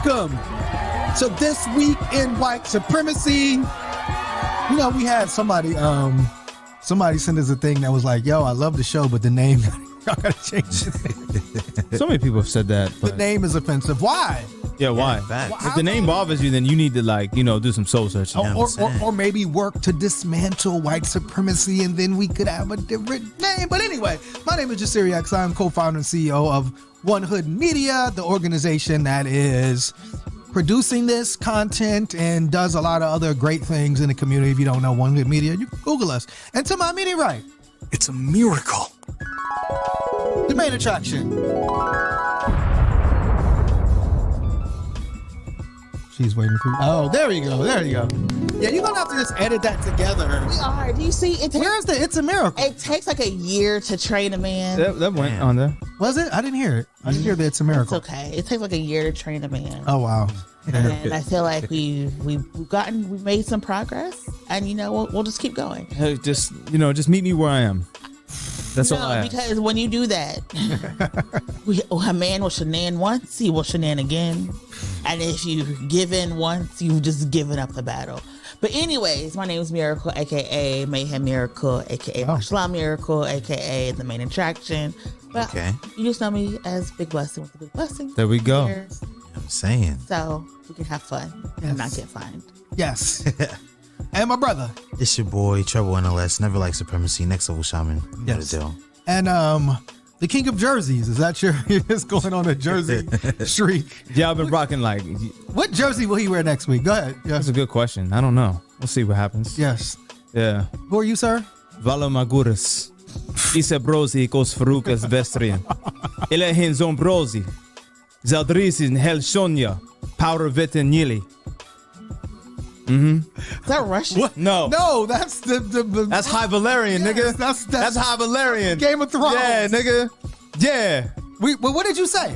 welcome. So this week in White Supremacy, you know, we had somebody send us a thing that was like, yo, I love the show, but the name, y'all gotta change it. So many people have said that. The name is offensive. Why? Yeah, why? If the name bothers you, then you need to, like, you know, do some soul searching. Or maybe work to dismantle white supremacy, and then we could have a different name. But anyway, my name is Jasiri X. I'm co-founder and CEO of One Hood Media, the organization that is producing this content and does a lot of other great things in the community. If you don't know One Hood Media, you can Google us. And to my immediate right, it's a miracle. The main attraction. She's waiting for you. Oh, there you go. There you go. Yeah, you're going to have to just edit that together. We are. Do you see? Where's the It's a Miracle? It takes like a year to train a man. That went on there. Was it? I didn't hear it. I didn't hear the It's a Miracle. It's okay. It takes like a year to train a man. Oh, wow. And I feel like we've made some progress, and you know we'll just keep going. Hey, just meet me where I am. That's all I ask. Because when you do that, a man will shenan once, he will shenan again. And if you give in once, you've just given up the battle. But anyways, my name is Miracle, a.k.a. Mayhem Miracle, a.k.a. Marshall Miracle, a.k.a. The Main Attraction. But okay. You just know me as Big Blessing with the Big Blessing. There we go. I'm saying. So we can have fun and not get fined. Yes. And my brother. It's your boy, Trouble NLS, Never Like Supremacy, Next Level Shaman. You know the deal. And the King of Jerseys. Is that your is going on a jersey streak? Yeah, I've been rocking like. What jersey will he wear next week? Go ahead. Yes. That's a good question. I don't know. We'll see what happens. Yes. Yeah. Who are you, sir? Valamaguris. Isa brosi kos frukas vestrian. Ile hin zon brosi. Zaldrisin hel shonya. Powder vetenili. Is that Russian? What? No, that's that's High Valerian, nigga. That's High Valerian. Game of Thrones. Yeah, nigga. Yeah. What did you say?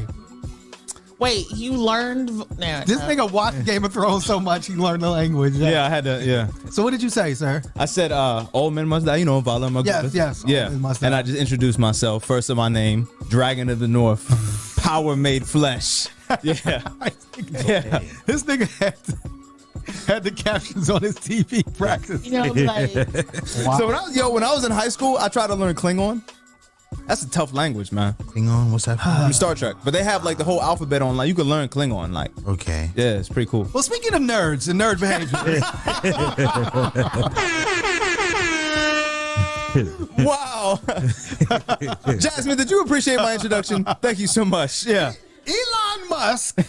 Wait, you learned? This nigga watched Game of Thrones so much he learned the language. Yeah, I had to. Yeah. So what did you say, sir? I said, "All men must die." You know, Vala Maguris. Yes. Yeah. And I just introduced myself. First of my name, Dragon of the North, Power made flesh. Yeah. Yeah. This nigga had the captions on his TV practice. You know, like, wow. So when I was in high school, I tried to learn Klingon. That's a tough language, man. Klingon, what's that? From Star Trek, but they have like the whole alphabet online. You can learn Klingon, like. Okay. Yeah, it's pretty cool. Well, speaking of nerds and nerd behavior. Wow. Jasmine, did you appreciate my introduction? Thank you so much. Yeah. Elon Musk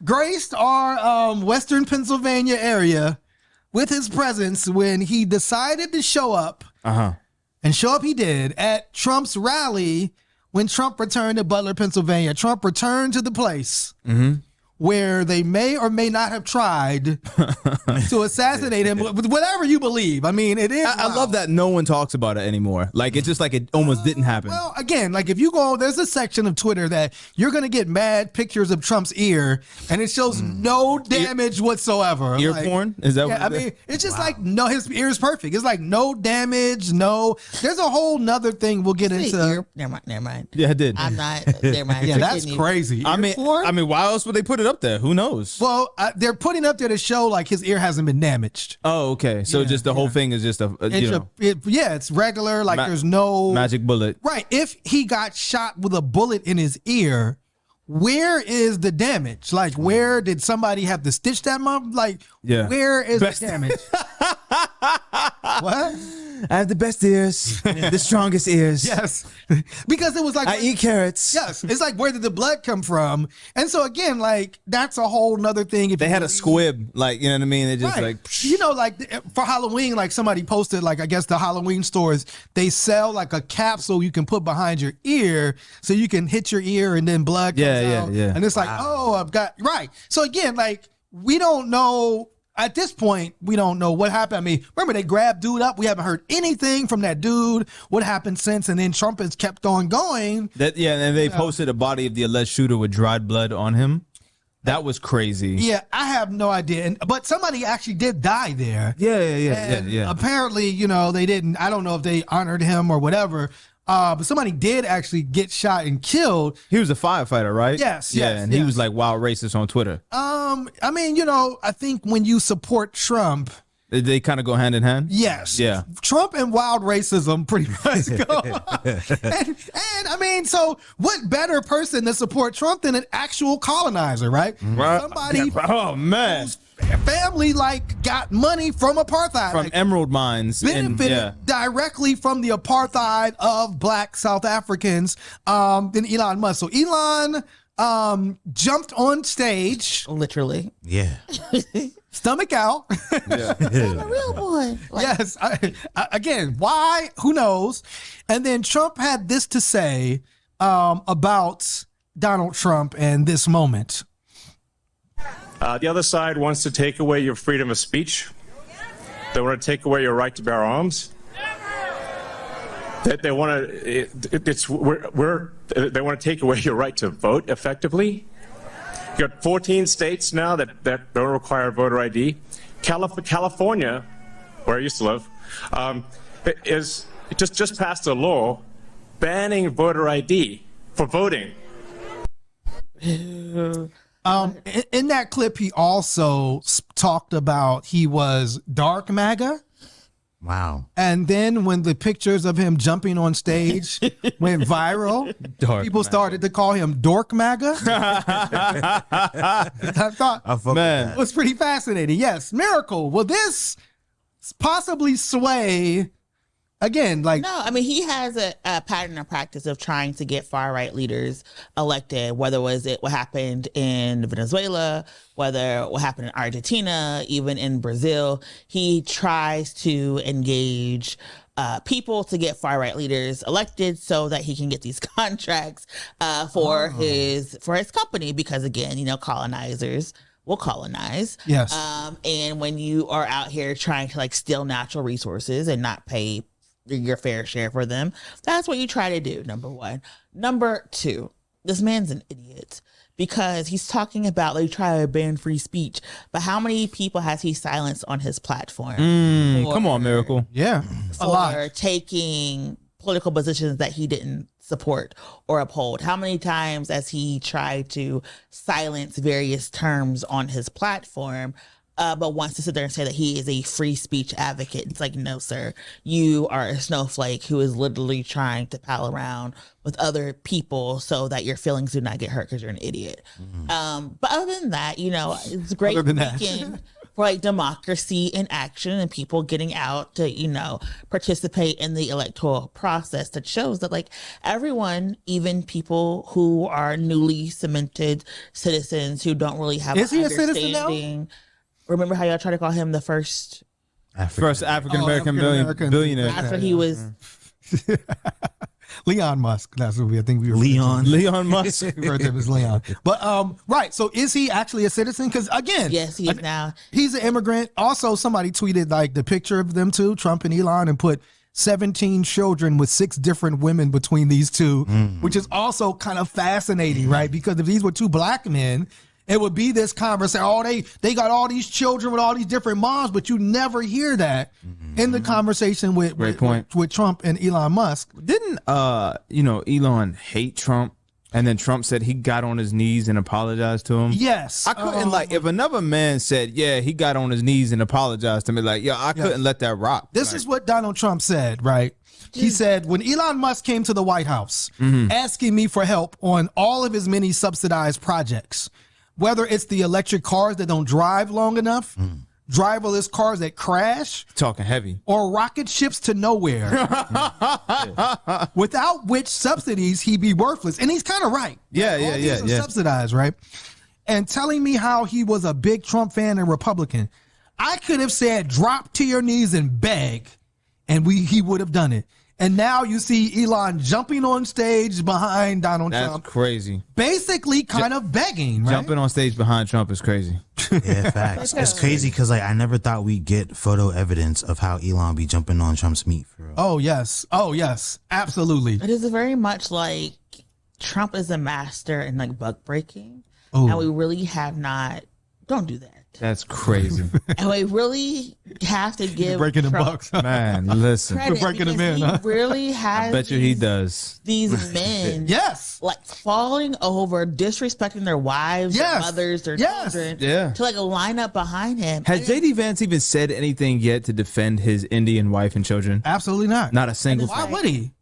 graced our Western Pennsylvania area with his presence when he decided to show up. And show up he did at Trump's rally when Trump returned to Butler, Pennsylvania. Trump returned to the place where they may or may not have tried to assassinate him, whatever you believe. I mean, it is. I love that no one talks about it anymore. Like, it's just like it almost didn't happen. Well, again, like if you go, there's a section of Twitter that you're going to get mad pictures of Trump's ear, and it shows no damage whatsoever. Ear like, porn? Is that what I mean, it's just like, no, his ear is perfect. It's like no damage, no. There's a whole nother thing we'll get into. Never mind. Yeah, I did. I'm not. Never mind. Yeah, that's crazy. I mean, why else would they put it up there? Who knows? Well, they're putting up there to show like his ear hasn't been damaged. Oh, okay. So just the whole thing is just it's regular. Like there's no magic bullet. Right. If he got shot with a bullet in his ear, where is the damage? Like, where did somebody have to stitch that up? Like, where is the damage? What? I have the best ears, the strongest ears. Yes, because it was like I eat carrots. Yes, it's like where did the blood come from? And so again, like that's a whole nother thing. If they had a squib, like, you know what I mean? They just like, you know, like for Halloween, like somebody posted, like I guess the Halloween stores, they sell like a capsule you can put behind your ear so you can hit your ear and then blood comes out. Yeah. And it's like, oh, I've got So again, like we don't know. At this point, we don't know what happened. I mean, remember they grabbed dude up. We haven't heard anything from that dude. What happened since? And then Trump has kept on going. And they posted a body of the alleged shooter with dried blood on him. That was crazy. Yeah, I have no idea. But somebody actually did die there. Yeah. Apparently, you know, they didn't. I don't know if they honored him or whatever. But somebody did actually get shot and killed. He was a firefighter, right? Yes, Yeah, yes, and yes. he was like wild racist on Twitter. I mean, you know, I think when you support Trump, They kind of go hand in hand. yes. Yeah. Trump and wild racism pretty much go. and I mean, so what better person to support Trump than an actual colonizer, right? Right. Somebody Oh man, whose family like got money from apartheid. from like, emerald mines. benefited directly from the apartheid of black South Africans than Elon Musk. So Elon jumped on stage, Literally. Yeah. stomach out. I'm a real boy. Like, Yes. Again, why? Who knows? And then Trump had this to say about Donald Trump and this moment. The other side wants to take away your freedom of speech. They want to take away your right to bear arms. They want to. They want to take away your right to vote effectively. You got 14 states now that don't require voter ID. California, where I used to live, is just passed a law banning voter ID for voting. In that clip, he also talked about he was Dark MAGA. Wow. And then when the pictures of him jumping on stage went viral, Dark people MAGA. started to call him Dork MAGA. I thought I fuck with Man. it was pretty fascinating. Yes, Miracle. Will this possibly sway again? Like, no, I mean, he has a pattern of practice of trying to get far right leaders elected, whether what happened in Venezuela, whether what happened in Argentina, even in Brazil. He tries to engage people to get far right leaders elected so that he can get these contracts for his company, because again, you know, colonizers will colonize. Yes. And when you are out here trying to like steal natural resources and not pay your fair share for them, that's what you try to do. Number one. Number two, this man's an idiot, because he's talking about like try to ban free speech, but how many people has he silenced on his platform? Come on, Miracle. yeah, a lot. For taking political positions that he didn't support or uphold? How many times has he tried to silence various terms on his platform, but wants to sit there and say that he is a free speech advocate? It's like, no, sir, you are a snowflake who is literally trying to pal around with other people so that your feelings do not get hurt because you're an idiot. But other than that, you know, it's a great Other than that. weekend for like democracy in action and people getting out to, you know, participate in the electoral process that shows that like everyone, even people who are newly cemented citizens who don't really have Is an he a citizen now? understanding. Remember how y'all tried to call him the first First African American African-American. billionaire. after he was Leon Musk. That's what I think we were. Leon Musk. Referred to him as Leon. But right. So is he actually a citizen? Because again, yes, he is now. he's an immigrant. Also, somebody tweeted like the picture of them two, Trump and Elon, and put 17 children with 6 different women between these two, which is also kind of fascinating, right? Because if these were 2 black men, it would be this conversation. Oh, they got all these children with all these different moms, but you never hear that in the conversation with Trump and Elon Musk. Didn't Elon hate Trump, and then Trump said he got on his knees and apologized to him? Yes. I couldn't like if another man said, yeah, he got on his knees and apologized to me, like, yeah, I couldn't let that rock. This is what Donald Trump said, right? He said, when Elon Musk came to the White House asking me for help on all of his many subsidized projects, whether it's the electric cars that don't drive long enough, driverless cars that crash, Talking heavy. or rocket ships to nowhere, without which subsidies he'd be worthless. And he's kind of right. Yeah, All yeah, these yeah, are yeah. subsidized, right? And telling me how he was a big Trump fan and Republican. I could have said, drop to your knees and beg, and he would have done it. And now you see Elon jumping on stage behind Donald That's Trump, crazy. basically kind of begging, right? Jumping on stage behind Trump is crazy. Yeah, facts. It's crazy because like I never thought we'd get photo evidence of how Elon be jumping on Trump's meat for real. Oh, yes. Oh, yes. Absolutely. It is very much like Trump is a master in like bug breaking, Oh. and we really have not. Don't do that. That's crazy. And we really have to give Breaking the Trump bucks. Man, listen. credit breaking them because in, he huh? really has I bet you he does. these men Yes. like falling over, disrespecting their wives, Yes. their mothers, their Yes. children, Yeah. to like line up behind him. Has JD Vance even said anything yet to defend his Indian wife and children? Absolutely not. Not a single Why thing. would he?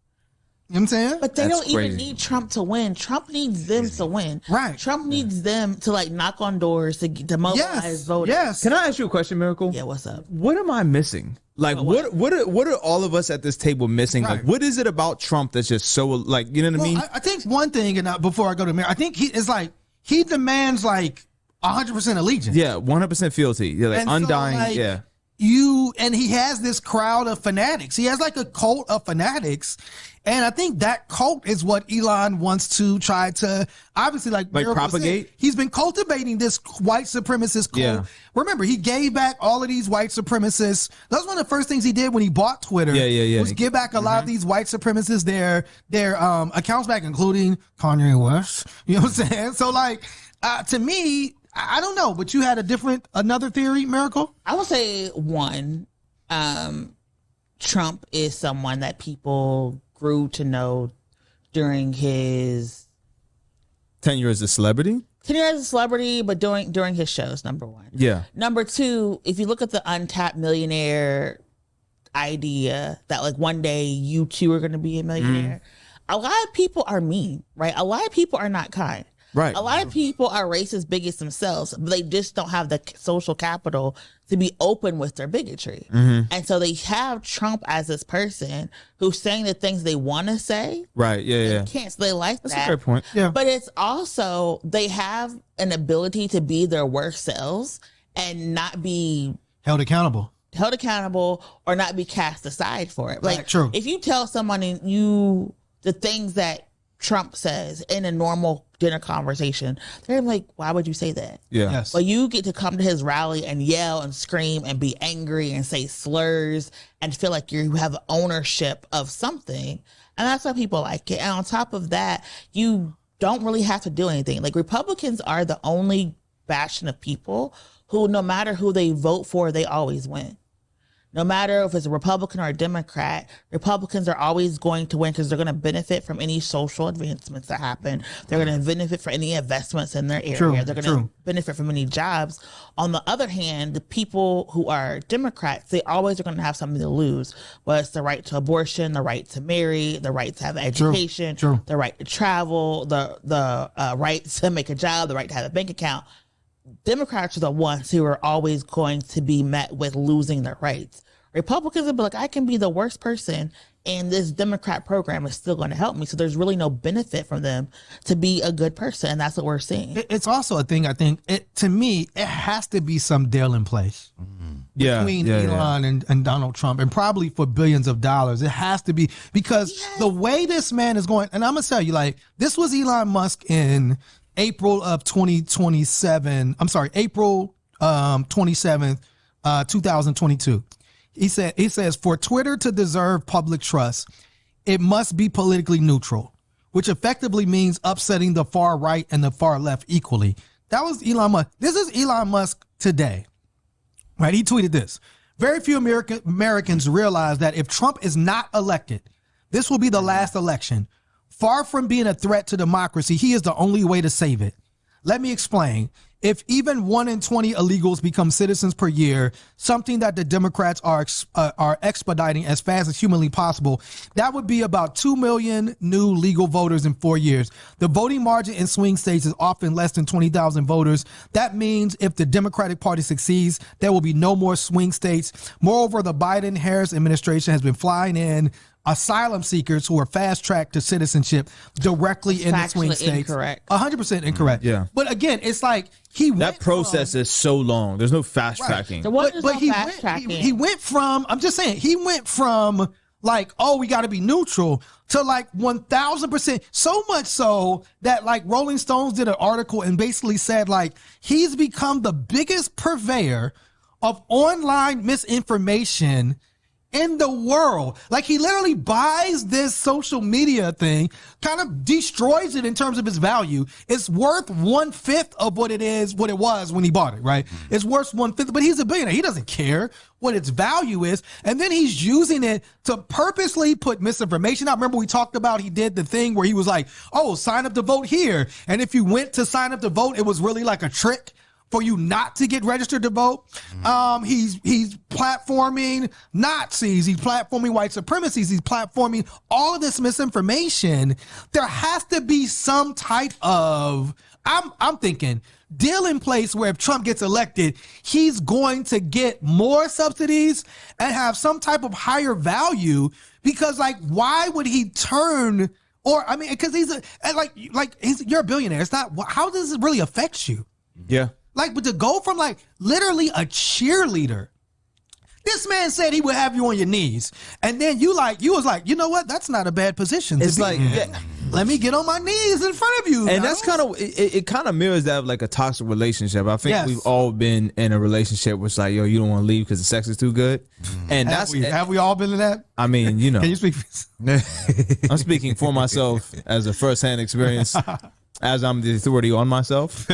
You know what I'm saying? But they That's don't even crazy. need Trump to win. Trump needs them to win. Right. Trump needs them to like knock on doors to mobilize Yes. voters. Yes. Can I ask you a question, Miracle? Yeah, what's up? What am I missing? Like, what are all of us at this table missing? Right. Like, what is it about Trump that's just so, like, you know what I mean? I think one thing, and before I go to Mayor, I think he demands like 100% allegiance. Yeah, 100% fealty. Yeah, like And so, undying. like, yeah. And he has this crowd of fanatics. He has like a cult of fanatics. And I think that cult is what Elon wants to try to, obviously, like Miracle propagate? said, he's been cultivating this white supremacist cult. Yeah. Remember, he gave back all of these white supremacists. That was one of the first things he did when he bought Twitter. Yeah. Was give back a lot of these white supremacists their accounts back, including Kanye West. You know what I'm saying? So, like, to me, I don't know, but you had another theory, Miracle? I would say one, Trump is someone that people grew to know during his 10 years a celebrity? tenure as a celebrity, but during his shows, number one. Yeah. Number two, if you look at the untapped millionaire idea that like one day you too are going to be a millionaire, a lot of people are mean, right? A lot of people are not kind. Right. A lot of people are racist bigots themselves, but they just don't have the social capital to be open with their bigotry. And so they have Trump as this person who's saying the things they want to say. Right. Yeah. Can't, so they like That's that. a great point. Yeah. But it's also, they have an ability to be their worst selves and not be Held accountable. or not be cast aside for it. Like, Right, true. if you tell someone the things that Trump says in a normal dinner conversation, they're like, why would you say that? Yeah. Yes. But you get to come to his rally and yell and scream and be angry and say slurs and feel like you have ownership of something. And that's why people like it. And on top of that, you don't really have to do anything. Like, Republicans are the only bastion of people who, no matter who they vote for, they always win. No matter if it's a Republican or a Democrat, Republicans are always going to win because they're going to benefit from any social advancements that happen. They're going to benefit from any investments in their area. True, They're going true. to benefit from any jobs. On the other hand, the people who are Democrats, they always are going to have something to lose. Whether it's the right to abortion, the right to marry, the right to have education, true. the right to travel, the right to make a job, the right to have a bank account. Democrats are the ones who are always going to be met with losing their rights. Republicans will be like, I can be the worst person and this Democrat program is still going to help me. So there's really no benefit from them to be a good person. And that's what we're seeing. It's also a thing, I think, to me, it has to be some deal in place between Elon and Donald Trump, and probably for billions of dollars. It has to be, because the way this man is going, and I'm going to tell you, like, this was Elon Musk in April of 2027. I'm sorry, April 27th, 2022. He says, for Twitter to deserve public trust, it must be politically neutral, which effectively means upsetting the far right and the far left equally. That was Elon Musk. This is Elon Musk today, right? He tweeted this. Very few Americans realize that if Trump is not elected, this will be the last election. Far from being a threat to democracy, he is the only way to save it. Let me explain. If even 1 in 20 illegals become citizens per year, something that the Democrats are expediting as fast as humanly possible, that would be about 2 million new legal voters in 4 years. The voting margin in swing states is often less than 20,000 voters. That means if the Democratic Party succeeds, there will be no more swing states. Moreover, the Biden-Harris administration has been flying in asylum seekers who are fast-tracked to citizenship directly in the swing states. Incorrect. 100% incorrect. Yeah. But again, it's like that process is so long. There's no fast tracking. So what is no fast tracking? He went from, I'm just saying, he went from like, oh, we got to be neutral to like 1,000%. So much so that like Rolling Stones did an article and basically said like he's become the biggest purveyor of online misinformation in the world. Like, he literally buys this social media thing, kind of destroys it in terms of its value. It's worth 1/5 of what it was when he bought it, right? It's worth 1/5, but he's a billionaire. He doesn't care what its value is. And then he's using it to purposely put misinformation out. Remember, we talked about, he did the thing where he was like, oh, sign up to vote here. And if you went to sign up to vote, it was really like a trick for you not to get registered to vote. He's platforming Nazis. He's platforming white supremacists. He's platforming all of this misinformation. There has to be some type of, I'm thinking, deal in place where if Trump gets elected, he's going to get more subsidies and have some type of higher value, because like, why would he turn, or I mean, because you're a billionaire. It's not, how does it really affect you? Yeah. Like, but to go from like literally a cheerleader, this man said he would have you on your knees, and then you was like, you know what? That's not a bad position. It's like, let me get on my knees in front of you. And that's kind of, it kind of mirrors that of like a toxic relationship. I think we've all been in a relationship where it's like, yo, you don't want to leave because the sex is too good. And have we all been in that? I mean, you know. Can you speak? I'm speaking for myself as a first-hand experience, as I'm the authority on myself.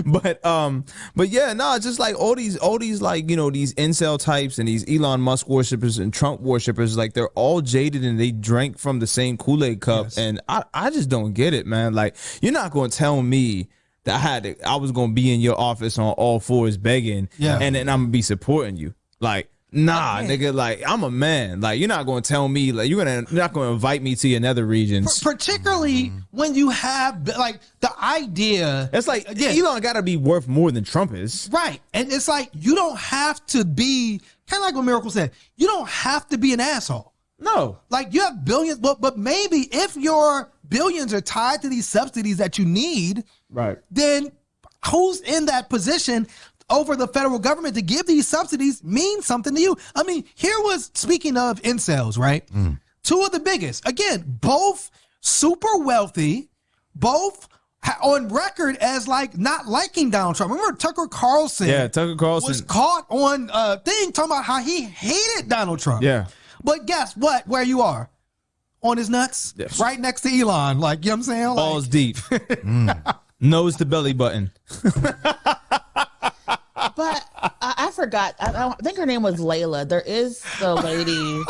but yeah, no, just like all these like, you know, these incel types and these Elon Musk worshippers and Trump worshippers, like they're all jaded and they drank from the same Kool-Aid cup. Yes. And I just don't get it, man. Like, you're not going to tell me that I was going to be in your office on all fours begging, and then I'm going to be supporting you. Like, nah, nigga, like, I'm a man. Like, you're not going to tell me, like, you're not going to invite me to your nether regions. Particularly when you have, like, the idea. It's like, Elon got to be worth more than Trump is. Right. And it's like, you don't have to be, kind of like what Miracle said, you don't have to be an asshole. No. Like, you have billions, but maybe if your billions are tied to these subsidies that you need, right, then who's in that position over the federal government to give these subsidies means something to you? I mean, here was, speaking of incels, right? Two of the biggest, again, both super wealthy, both on record as like not liking Donald Trump. Remember Tucker Carlson? Yeah, Tucker Carlson was caught on a thing talking about how he hated Donald Trump. Yeah. But guess what? Where you are? On his nuts? Yes. Right next to Elon. Like, you know what I'm saying? Balls deep. Nose to belly button. But I forgot. I think her name was Layla. There is the lady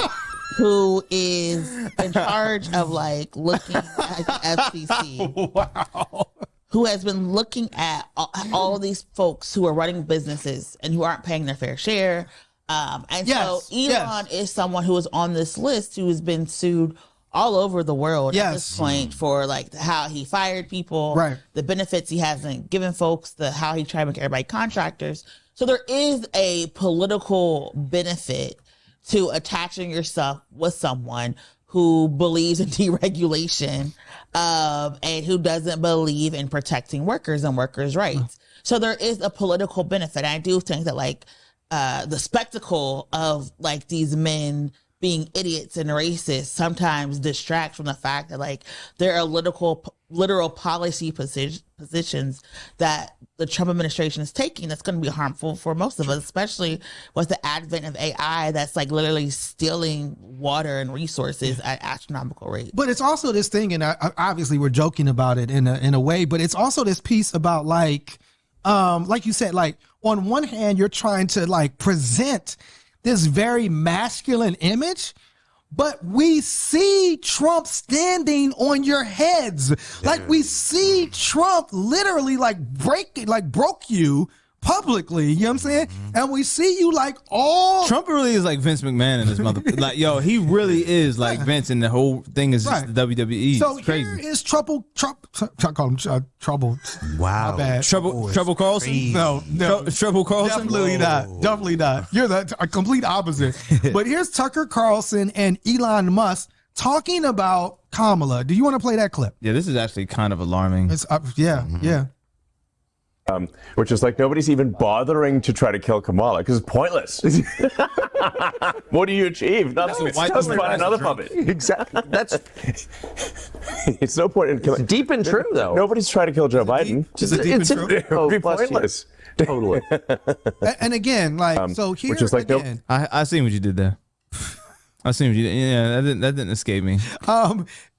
who is in charge of like looking at the FCC. Wow. Who has been looking at all of these folks who are running businesses and who aren't paying their fair share. So Elon is someone who is on this list who has been sued all over the world at this point for like how he fired people, right, the benefits he hasn't given folks, how he tried to make everybody contractors. So there is a political benefit to attaching yourself with someone who believes in deregulation and who doesn't believe in protecting workers and workers' rights. So there is a political benefit. I do think that like the spectacle of like these men being idiots and racist sometimes distract from the fact that like there are literal policy positions that the Trump administration is taking that's going to be harmful for most of us, especially with the advent of AI that's like literally stealing water and resources at astronomical rates. But it's also this thing, and obviously we're joking about it in a way, but it's also this piece about like you said, like on one hand, you're trying to like present this very masculine image, but we see Trump standing on your heads. Like we see Trump literally like broke you publicly, you know what I'm saying? And we see you like all... Trump really is like Vince McMahon in his mother... like, yo, he really is like Vince, and the whole thing is just the WWE. So it's crazy. Here is Trouble... I call him Trouble. Wow. My bad. Trouble Carlson? Crazy. No. Trouble Carlson? Definitely not. You're the complete opposite. But here's Tucker Carlson and Elon Musk talking about Kamala. Do you want to play that clip? Yeah, this is actually kind of alarming. It's yeah. Which is like nobody's even bothering to try to kill Kamala because it's pointless. What do you achieve? Nothing. It's just find another puppet. Exactly. That's it's no point in killing. deep and true though. Nobody's trying to kill Joe Biden. Is it deep and true? It would be pointless. Totally. And again, like, so here which is like, nope. again, I seen what you did there. I seen what you did. Yeah, that didn't escape me.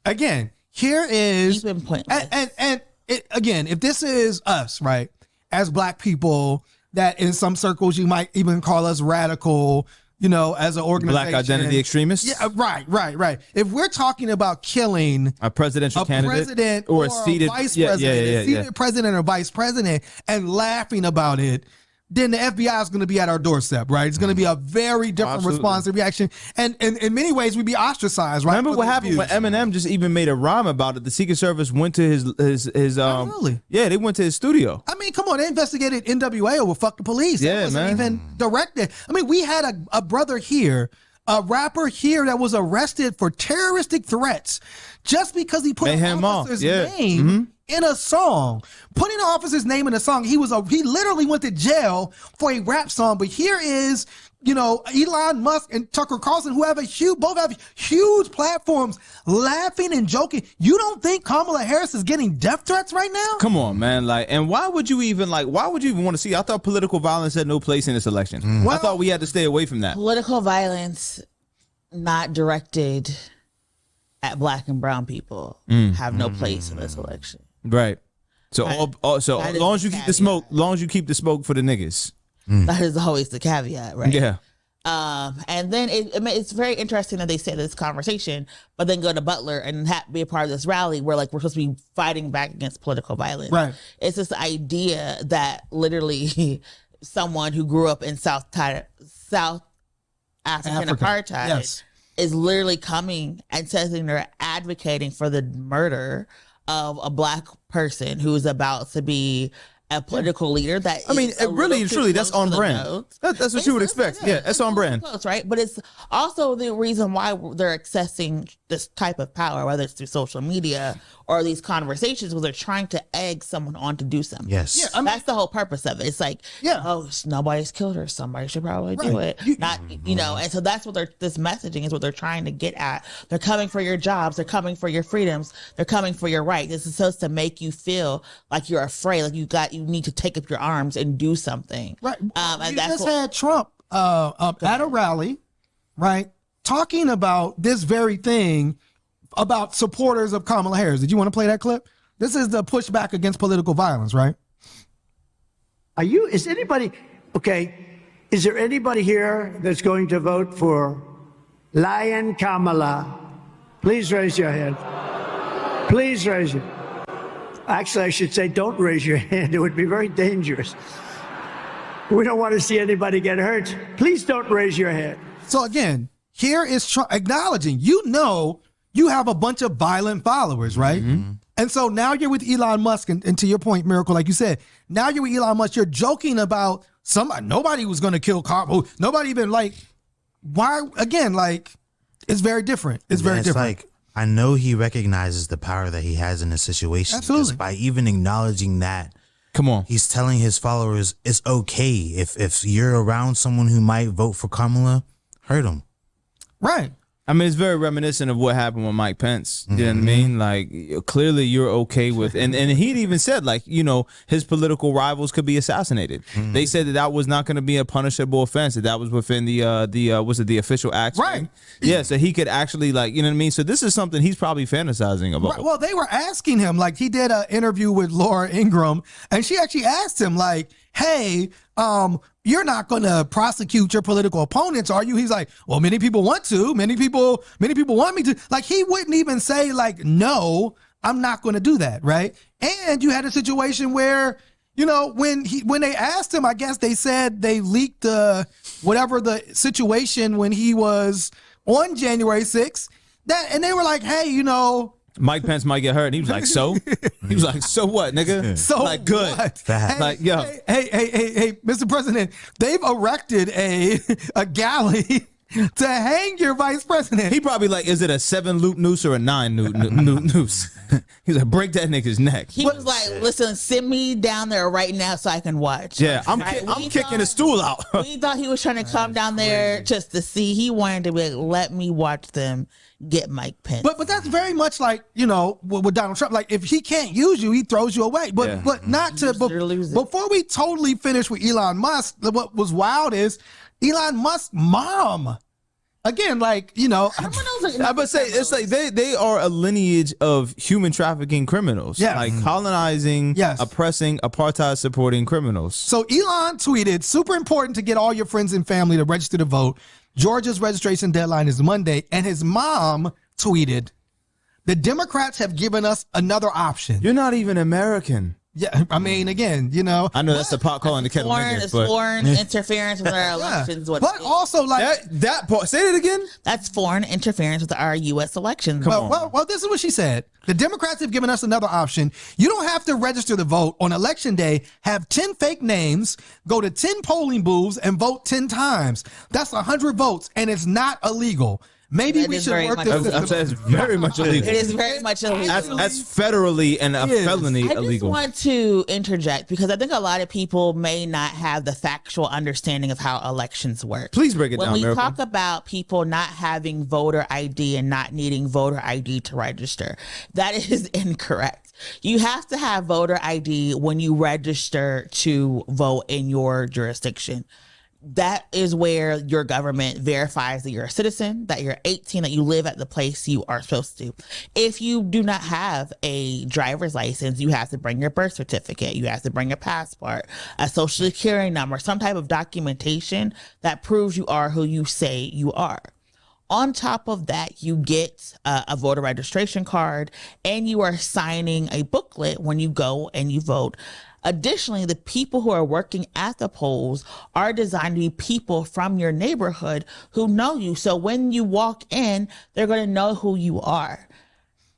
again, here is, Keep it pointless. and it, again, if this is us, right, as black people, that in some circles you might even call us radical, you know, as an organization. Black identity extremists? Yeah, right. If we're talking about killing A presidential candidate? president or a a seated vice president, a seated yeah. president or vice president, and laughing about it, then the FBI is going to be at our doorstep, right? It's going to be a very different Absolutely. response and reaction. And in many ways, we'd be ostracized, right? Remember for what those happened when views. Eminem just even made a rhyme about it? The Secret Service went to his Absolutely. yeah, they went to his studio. I mean, come on, they investigated NWA over fuck the police. Yeah, That wasn't man. even directed. I mean, we had a brother here, a rapper here that was arrested for terroristic threats just because he put Mayhem an Mall, officer's yeah. name in a song. Putting an officer's name in a song, he literally went to jail for a rap song. But here is, you know, Elon Musk and Tucker Carlson, who both have huge platforms, laughing and joking. You don't think Kamala Harris is getting death threats right now? Come on, man. Like, and why would you even want to see? I thought political violence had no place in this election. I Well- thought we had to stay away from that. Political violence not directed at black and brown people have no place in this election. Right. So so that as is long as you the keep the smoke, caveat. long as you keep the smoke for the niggas. That is always the caveat, right? Yeah. And then it's very interesting that they say this conversation, but then go to Butler and be a part of this rally where like we're supposed to be fighting back against political violence. Right. It's this idea that literally someone who grew up in South African apartheid Yes. is literally coming and says that they're advocating for the murder of a black person who is about to be a political leader. That I mean, is a really little and too truly, that's close on to the brand. nose. That's what you would expect. Yeah, that's on brand. Close, right? But it's also the reason why they're accessing this type of power, whether it's through social media or these conversations, where they're trying to egg someone on to do something. Yes. Yeah, I mean- that's the whole purpose of it. It's like, Yeah. nobody's killed her. Somebody should probably do Right. it. Not, you know, and so that's what this messaging is what they're trying to get at. They're coming for your jobs. They're coming for your freedoms. They're coming for your rights. This is supposed to make you feel like you're afraid, like you need to take up your arms and do something. Right. And You that's just what, had Trump at a rally, right, talking about this very thing about supporters of Kamala Harris. Did you want to play that clip? This is the pushback against political violence, right? Is there anybody here that's going to vote for Lion Kamala? Please raise your hand. Please raise your. Actually, I should say don't raise your hand. It would be very dangerous. We don't want to see anybody get hurt. Please don't raise your hand. So again, here is Trump acknowledging, you know, you have a bunch of violent followers, right? And so now you're with Elon Musk, and to your point, Miracle, like you said, now you're with Elon Musk, you're joking about nobody was going to kill Kamala. Nobody even why, again, it's very different. It's very different. Like, I know he recognizes the power that he has in this situation. Absolutely. Just by even acknowledging that, Come on. he's telling his followers it's okay if you're around someone who might vote for Kamala, hurt him. Right. I mean, it's very reminiscent of what happened with Mike Pence. You know what I mean? Like, clearly you're okay with, and he'd even said, like, you know, his political rivals could be assassinated. They said that was not going to be a punishable offense, that was within the official acts. Right. thing. Yeah, so he could actually, like, you know what I mean? So this is something he's probably fantasizing about. Right. Well, they were asking him, like, he did an interview with Laura Ingraham, and she actually asked him, like, hey, you're not going to prosecute your political opponents, are you? He's like, well, many people want to. Many people want me to. Like, he wouldn't even say, like, no, I'm not going to do that, right? And you had a situation where, you know, when they asked him, I guess they said they leaked whatever the situation when he was on January 6th, and they were like, hey, you know, Mike Pence might get hurt. And he was like, so? He was like, so what, nigga? so like, good. what? Fact. Like, yo. Hey, Mr. President, they've erected a galley to hang your vice president. He probably like, is it a 7-loop noose or a 9-loop noose? He's like, break that nigga's neck. he was like, listen, send me down there right now so I can watch. Yeah, I'm Right? We kicking thought- the stool out. We thought he was trying to come down there just to see. He wanted to be like, let me watch them get Mike Pence. But that's very much like, with Donald Trump. Like, if he can't use you, he throws you away. But not to... Before we totally finish with Elon Musk, what was wild is Elon Musk's mom... Again, like, I would say it's like they are a lineage of human trafficking criminals, like colonizing, oppressing, apartheid supporting criminals. So Elon tweeted, super important to get all your friends and family to register to vote. Georgia's registration deadline is Monday. And his mom tweeted, the Democrats have given us another option. You're not even American. Yeah, I mean, again, I know that's the pot calling the kettle nigger, but foreign interference with our elections. But also, like that part. Say it again. That's foreign interference with our U.S. elections. Well, this is what she said. The Democrats have given us another option. You don't have to register to vote on election day. Have 10 fake names, go to 10 polling booths, and vote 10 times. That's 100 votes, and it's not illegal. Maybe we should work this. I'm saying it's very much illegal. It is very much illegal. That's federally and a felony illegal. I just want to interject because I think a lot of people may not have the factual understanding of how elections work. Please break it down, When we Miracle. talk about people not having voter ID and not needing voter ID to register, that is incorrect. You have to have voter ID when you register to vote in your jurisdiction. That is where your government verifies that you're a citizen, that you're 18, that you live at the place you are supposed to. If you do not have a driver's license, you have to bring your birth certificate. You have to bring a passport, a social security number, some type of documentation that proves you are who you say you are. On top of that, you get a voter registration card and you are signing a booklet when you go and you vote. Additionally, the people who are working at the polls are designed to be people from your neighborhood who know you. So when you walk in, they're going to know who you are.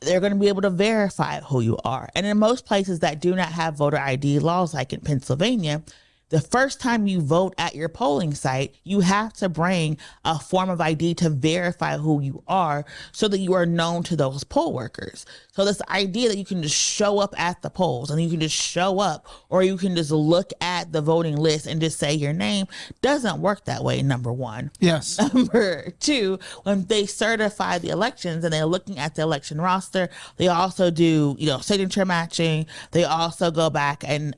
They're going to be able to verify who you are. And in most places that do not have voter ID laws, like in Pennsylvania, the first time you vote at your polling site, you have to bring a form of ID to verify who you are so that you are known to those poll workers. So this idea that you can just show up at the polls and you can just show up or you can just look at the voting list and just say your name doesn't work that way, number one. Yes. Number two, when they certify the elections and they're looking at the election roster, they also do, signature matching. They also go back and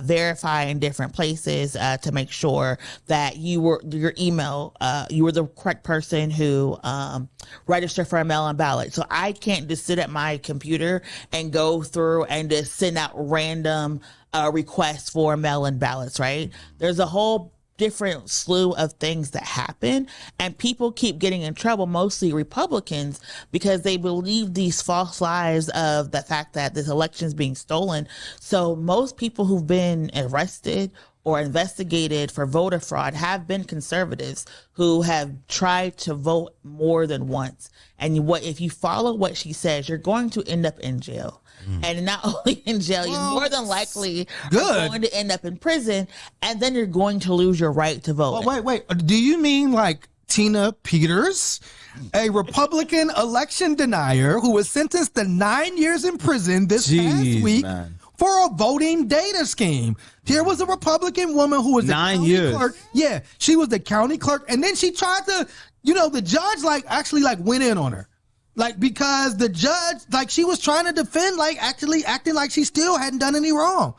verify in different places to make sure that you were the correct person who registered for a mail-in ballot. So I can't just sit at my computer and go through and just send out random requests for mail-in ballots, right? There's a whole different slew of things that happen, and people keep getting in trouble, mostly Republicans, because they believe these false lies of the fact that this election is being stolen. So most people who've been arrested or investigated for voter fraud have been conservatives who have tried to vote more than once. And if you follow what she says, you're going to end up in jail. And not only in jail, you're more than likely going to end up in prison, and then you're going to lose your right to vote. Wait. Do you mean like Tina Peters, a Republican election denier who was sentenced to 9 years in prison this past week for a voting data scheme? Here was a Republican woman who was 9 years. Clerk. Yeah, she was the county clerk, and then she tried to, the judge actually went in on her. Because the judge, she was trying to defend, actually acting like she still hadn't done any wrong.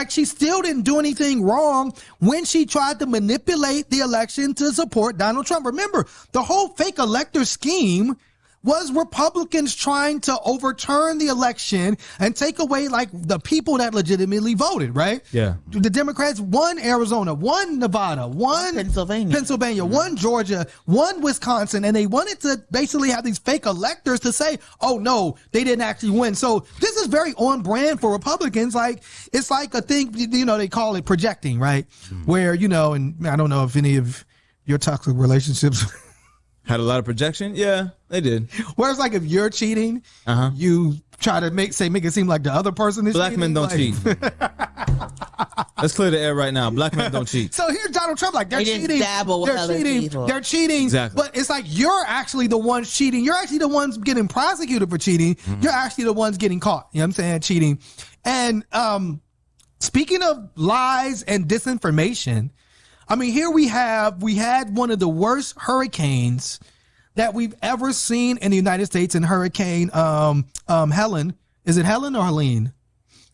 She still didn't do anything wrong when she tried to manipulate the election to support Donald Trump. Remember, the whole fake elector scheme was Republicans trying to overturn the election and take away the people that legitimately voted, right? Yeah. The Democrats won Arizona, won Nevada, won Pennsylvania, won Georgia, won Wisconsin, and they wanted to basically have these fake electors to say, oh no, they didn't actually win. So this is very on brand for Republicans. It's like a thing, they call it projecting, right? Where, and I don't know if any of your toxic relationships had a lot of projection. Yeah, they did. Whereas if you're cheating, you try to make it seem like the other person is Black cheating. men don't cheat. Let's clear the air right now. Black men don't cheat. So here's Donald Trump, they're cheating. They're cheating. Exactly. But it's you're actually the ones cheating. You're actually the ones getting prosecuted for cheating. You're actually the ones getting caught. You know what I'm saying? Cheating. And speaking of lies and disinformation, I mean, here we had one of the worst hurricanes that we've ever seen in the United States in Hurricane Helen. Is it Helen or Helene?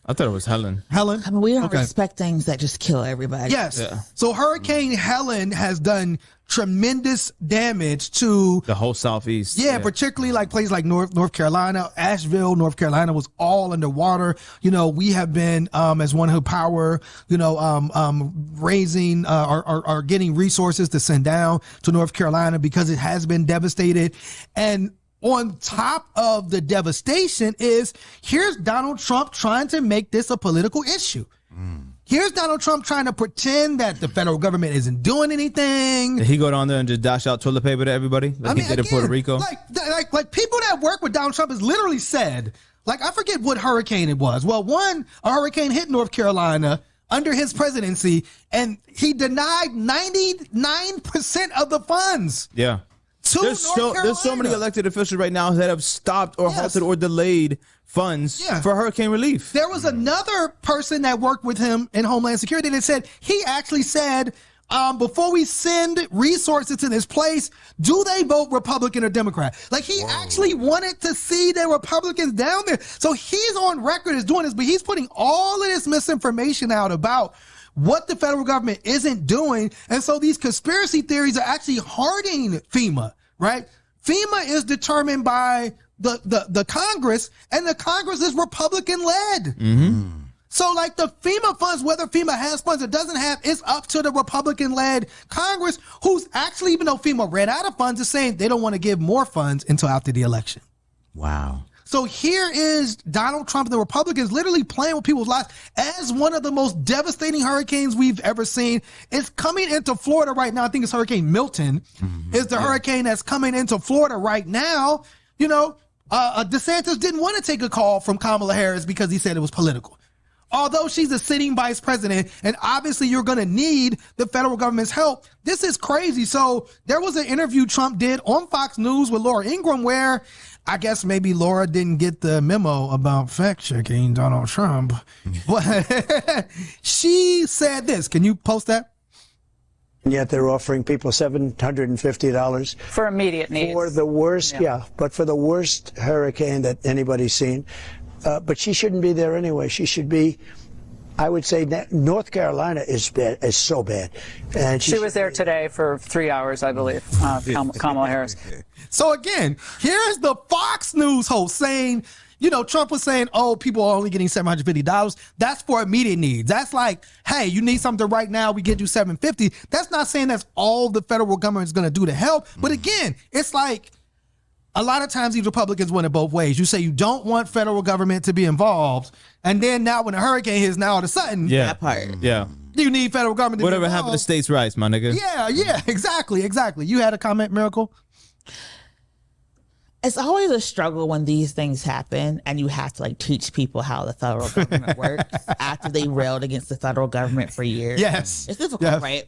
I thought it was Helen. Helen? I mean, we don't respect things that just kill everybody. Yes. Yeah. So Hurricane Helen has done tremendous damage to the whole Southeast. Yeah, particularly like places like North Carolina, Asheville, North Carolina was all underwater. You know, we have been, as One Hood Power, raising, or getting resources to send down to North Carolina because it has been devastated. And on top of the devastation is here's Donald Trump trying to make this a political issue. Here's Donald Trump trying to pretend that the federal government isn't doing anything. Did he go down there and just dash out toilet paper to everybody like he did in Puerto Rico? Like people that work with Donald Trump has literally said, like, I forget what hurricane it was. Well, a hurricane hit North Carolina under his presidency, and he denied 99% of the funds. Yeah. There's so many elected officials right now that have stopped or halted or delayed funds for hurricane relief. There was another person that worked with him in Homeland Security that said, he actually said, before we send resources to this place, do they vote Republican or Democrat? Like, he actually wanted to see the Republicans down there. So he's on record as doing this, but he's putting all of this misinformation out about what the federal government isn't doing. And so these conspiracy theories are actually hurting FEMA, right? FEMA is determined by the Congress, and the Congress is Republican led. Mm-hmm. So like the FEMA funds, whether FEMA has funds or doesn't have, it's up to the Republican led Congress, who's actually, even though FEMA ran out of funds, is saying they don't want to give more funds until after the election. Wow. So here is Donald Trump and the Republicans literally playing with people's lives as one of the most devastating hurricanes we've ever seen. It's coming into Florida right now. I think it's Hurricane Milton is the hurricane that's coming into Florida right now. You know, DeSantis didn't want to take a call from Kamala Harris because he said it was political. Although she's a sitting vice president, and obviously you're going to need the federal government's help. This is crazy. So there was an interview Trump did on Fox News with Laura Ingraham where I guess maybe Laura didn't get the memo about fact checking Donald Trump. But she said this. Can you post that? And yet they're offering people $750 for immediate needs. For the worst, but for the worst hurricane that anybody's seen. But she shouldn't be there anyway. She should be, I would say, North Carolina is bad, is so bad. And she was there today for 3 hours, I believe, Kamala Harris. So again, here's the Fox News host saying, you know, Trump was saying, oh, people are only getting $750. That's for immediate needs. That's like, hey, you need something right now, we get you $750. That's not saying that's all the federal government is going to do to help. But again, it's like, a lot of times these Republicans want it both ways. You say you don't want federal government to be involved, and then now when a hurricane hits, now all of a sudden, that part, you need federal government to whatever be involved. happened to states' rights, my nigga. Yeah, exactly. You had a comment, Miracle? It's always a struggle when these things happen and you have to like teach people how the federal government works after they railed against the federal government for years. Yes. It's difficult, right?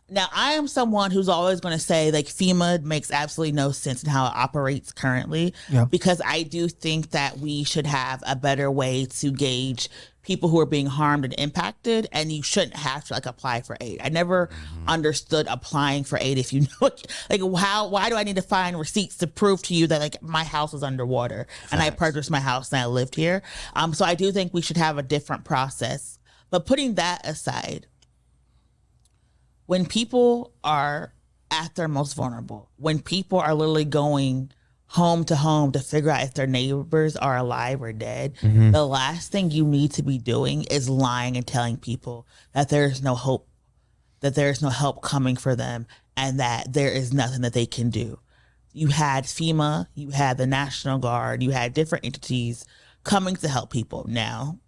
Now, I am someone who's always going to say like FEMA makes absolutely no sense in how it operates currently because I do think that we should have a better way to gauge people who are being harmed and impacted, and you shouldn't have to like apply for aid. I never understood applying for aid if you know, like why do I need to find receipts to prove to you that like my house is underwater and I purchased my house and I lived here? So I do think we should have a different process. But putting that aside, when people are at their most vulnerable, when people are literally going home to figure out if their neighbors are alive or dead, the last thing you need to be doing is lying and telling people that there's no hope, that there's no help coming for them, and that there is nothing that they can do. You had FEMA, you had the National Guard, you had different entities coming to help people. Now,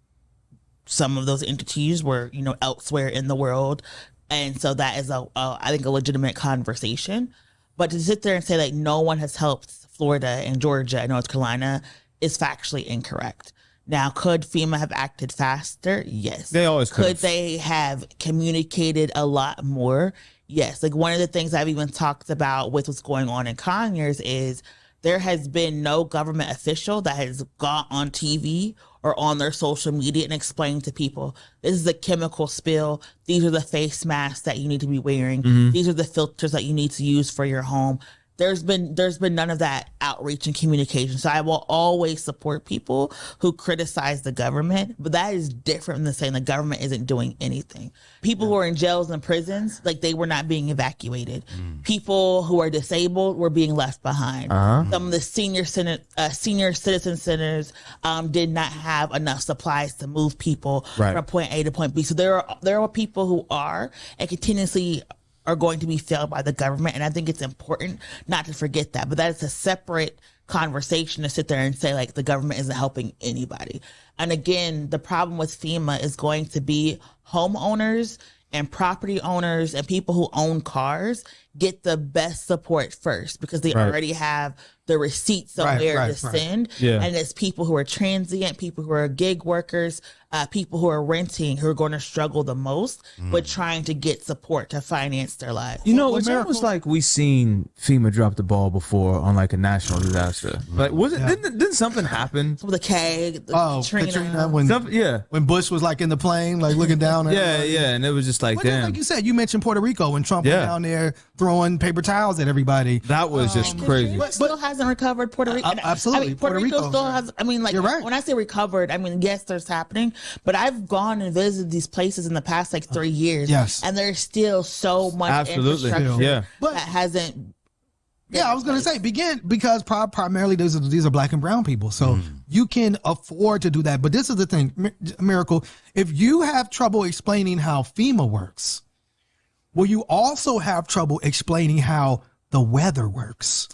some of those entities were, you know, elsewhere in the world. And so that is, I think, a legitimate conversation. But to sit there and say, like, no one has helped Florida and Georgia and North Carolina is factually incorrect. Now, could FEMA have acted faster? Yes. They always could. Could they have communicated a lot more? Yes. Like, one of the things I've even talked about with what's going on in Conyers is there has been no government official that has gone on TV or on their social media and explained to people, this is a chemical spill. These are the face masks that you need to be wearing. These are the filters that you need to use for your home. there's been none of that outreach and communication. So I will always support people who criticize the government, but that is different than saying the government isn't doing anything. People who are in jails and prisons, like, they were not being evacuated. People who are disabled were being left behind. Some of the senior citizen centers did not have enough supplies to move people from point A to point B. So there are people who are and continuously are going to be failed by the government. And I think it's important not to forget that. But that is a separate conversation to sit there and say, like, the government isn't helping anybody. And again, the problem with FEMA is going to be homeowners and property owners and people who own cars get the best support first because they already have the receipts somewhere to send. And it's people who are transient, people who are gig workers, people who are renting, who are going to struggle the most, but trying to get support to finance their lives. You know, it's almost like we seen FEMA drop the ball before on like a national disaster. Like, didn't something happen? With the K, Katrina when Bush was like in the plane, like looking down. And it was just like, damn. Like you said, you mentioned Puerto Rico when Trump went down there throwing paper towels at everybody. That was just crazy. But still hasn't recovered Puerto Rico. Absolutely. I mean, Puerto Rico still has, I mean, like, you're right. When I say recovered, I mean, yes, there's happening, but I've gone and visited these places in the past, like, 3 years. And there's still so much infrastructure that hasn't. Yeah, I was going to say, because primarily these are black and brown people. So you can afford to do that. But this is the thing, Miracle. If you have trouble explaining how FEMA works, will you also have trouble explaining how the weather works?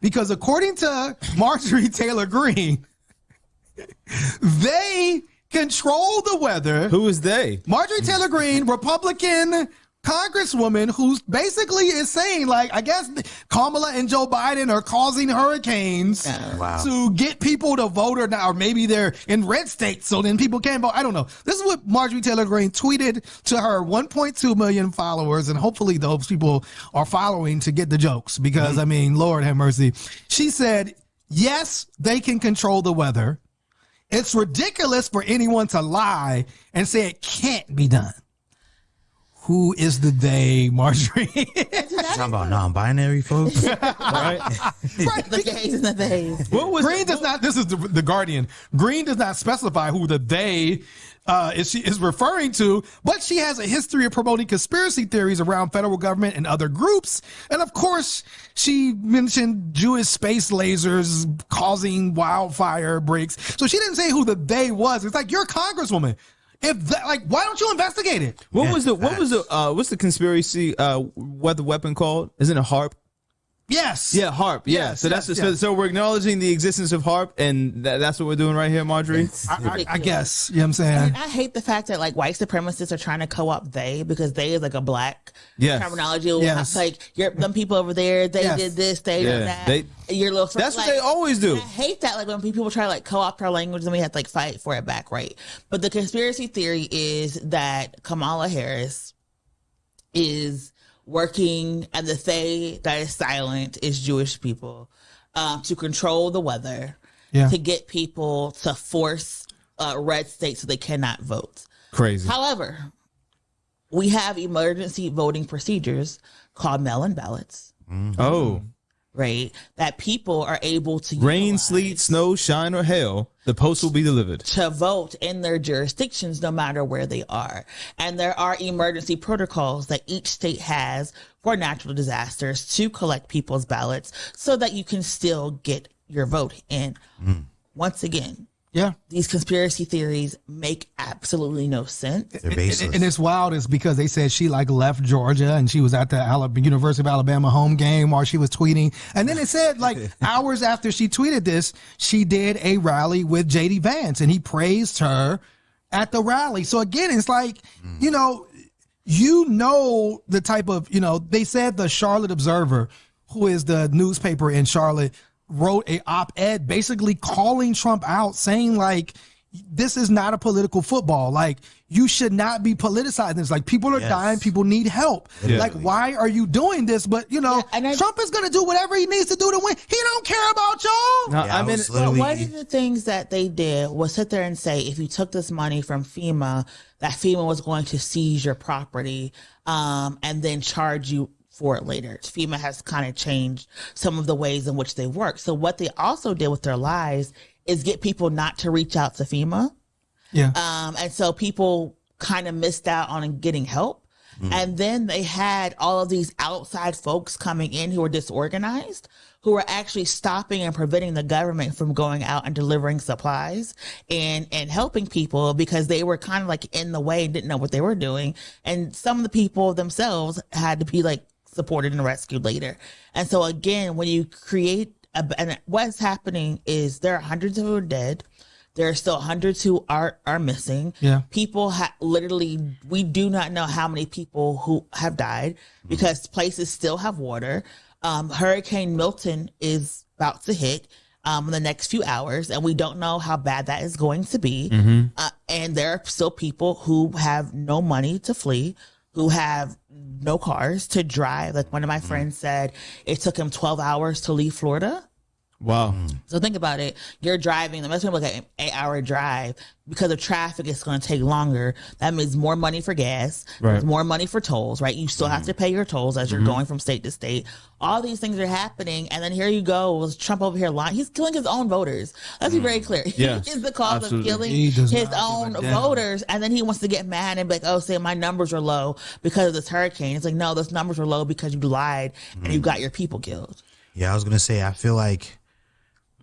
Because according to Marjorie Taylor Greene, they control the weather. Who is they? Marjorie Taylor Greene, Republican congresswoman, who basically is saying, like, I guess Kamala and Joe Biden are causing hurricanes to get people to vote or maybe they're in red states so then people can't vote. I don't know. This is what Marjorie Taylor Greene tweeted to her 1.2 million followers, and hopefully those people are following to get the jokes because, I mean, Lord have mercy. She said, yes, they can control the weather. It's ridiculous for anyone to lie and say it can't be done. Who is the they, Marjorie? Talking about non-binary folks, right? The gays and the theys. Greene does not. This is the Guardian. Greene does not specify who the they is referring to, but she has a history of promoting conspiracy theories around federal government and other groups. And of course, she mentioned Jewish space lasers causing wildfire breaks. So she didn't say who the they was. It's like, you're a congresswoman. Why don't you investigate it? What's the conspiracy weather weapon called? Isn't it HARP? Yes. Yeah, HARP. Yeah. Yes, so that's so we're acknowledging the existence of HARP, and that's what we're doing right here, Marjorie. I guess. You know what I'm saying? I hate the fact that, like, white supremacists are trying to co-opt they, because they is like a black terminology. Yes. Like, them people over there, they did this, they did that. Your little friend, that's what they always do. I hate that, like, when people try to, like, co-opt our language and we have to, like, fight for it back, right? But the conspiracy theory is that Kamala Harris is working, and the they that is silent is Jewish people, to control the weather, to get people to force red states so they cannot vote. Crazy. However, we have emergency voting procedures called mail-in ballots. Oh. Right? That people are able to rain, sleet, snow, shine, or hail, the post will be delivered. To vote in their jurisdictions no matter where they are. And there are emergency protocols that each state has for natural disasters to collect people's ballots so that you can still get your vote in. Once again, these conspiracy theories make absolutely no sense. And it's wild is because they said she like left Georgia and she was at the University of Alabama home game while she was tweeting. And then it said like hours after she tweeted this, she did a rally with JD Vance and he praised her at the rally. So again, it's like, you know the type of, they said the Charlotte Observer, who is the newspaper in Charlotte, wrote a op-ed basically calling Trump out, saying like, this is not a political football. Like, you should not be politicizing this. Like, people are dying. People need help. Like, why are you doing this? But, Trump is going to do whatever he needs to do to win. He don't care about y'all. One of the things that they did was sit there and say, if you took this money from FEMA, that FEMA was going to seize your property and then charge you for it later. FEMA has kind of changed some of the ways in which they work. So what they also did with their lies is get people not to reach out to FEMA. Yeah. And so people kind of missed out on getting help. And then they had all of these outside folks coming in who were disorganized, who were actually stopping and preventing the government from going out and delivering supplies and helping people, because they were kind of like in the way and didn't know what they were doing. And some of the people themselves had to be like supported and rescued later. And so again, when you create and what's happening is there are hundreds who are dead. There are still hundreds who are missing. Yeah. People literally, we do not know how many people who have died because places still have water. Hurricane Milton is about to hit in the next few hours, and we don't know how bad that is going to be. And there are still people who have no money to flee, who have no cars to drive. Like one of my friends said, it took him 12 hours to leave Florida. Wow. So think about it. You're driving, let's look at an 8-hour drive. Because of traffic, it's going to take longer. That means more money for gas, more money for tolls, right? You still have to pay your tolls as you're going from state to state. All these things are happening. And then here you go, was Trump over here lying. He's killing his own voters. Let's be very clear. Yeah, He is the cause absolutely. of killing He does his not own give a damn. voters. And then he wants to get mad and be like, oh, say my numbers are low because of this hurricane. It's like, no, those numbers are low because you lied and you got your people killed. Yeah, I was gonna say, I feel like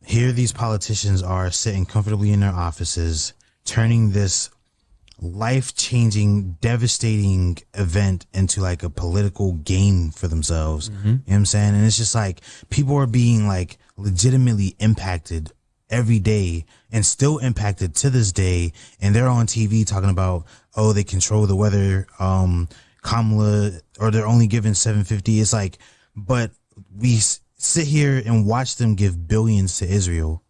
here these politicians are sitting comfortably in their offices, turning this life-changing, devastating event into like a political game for themselves. You know what I'm saying? And it's just like people are being like legitimately impacted every day and still impacted to this day. And they're on TV talking about, oh, they control the weather, Kamala, or they're only giving 750. It's like, but we sit here and watch them give billions to Israel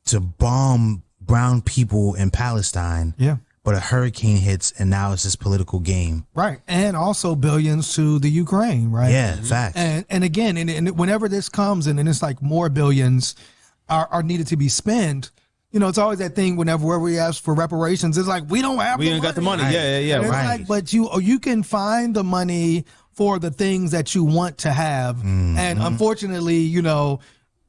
to bomb brown people in Palestine. Yeah. But a hurricane hits and now it's this political game. Right. And also billions to the Ukraine, right? Yeah, fact. And again, and whenever this comes and it's like more billions are needed to be spent, you know, it's always that thing whenever we ask for reparations, it's like, we don't have We ain't got the money. Right. Yeah, And it's right. like, but you can find the money for the things that you want to have. And unfortunately, you know,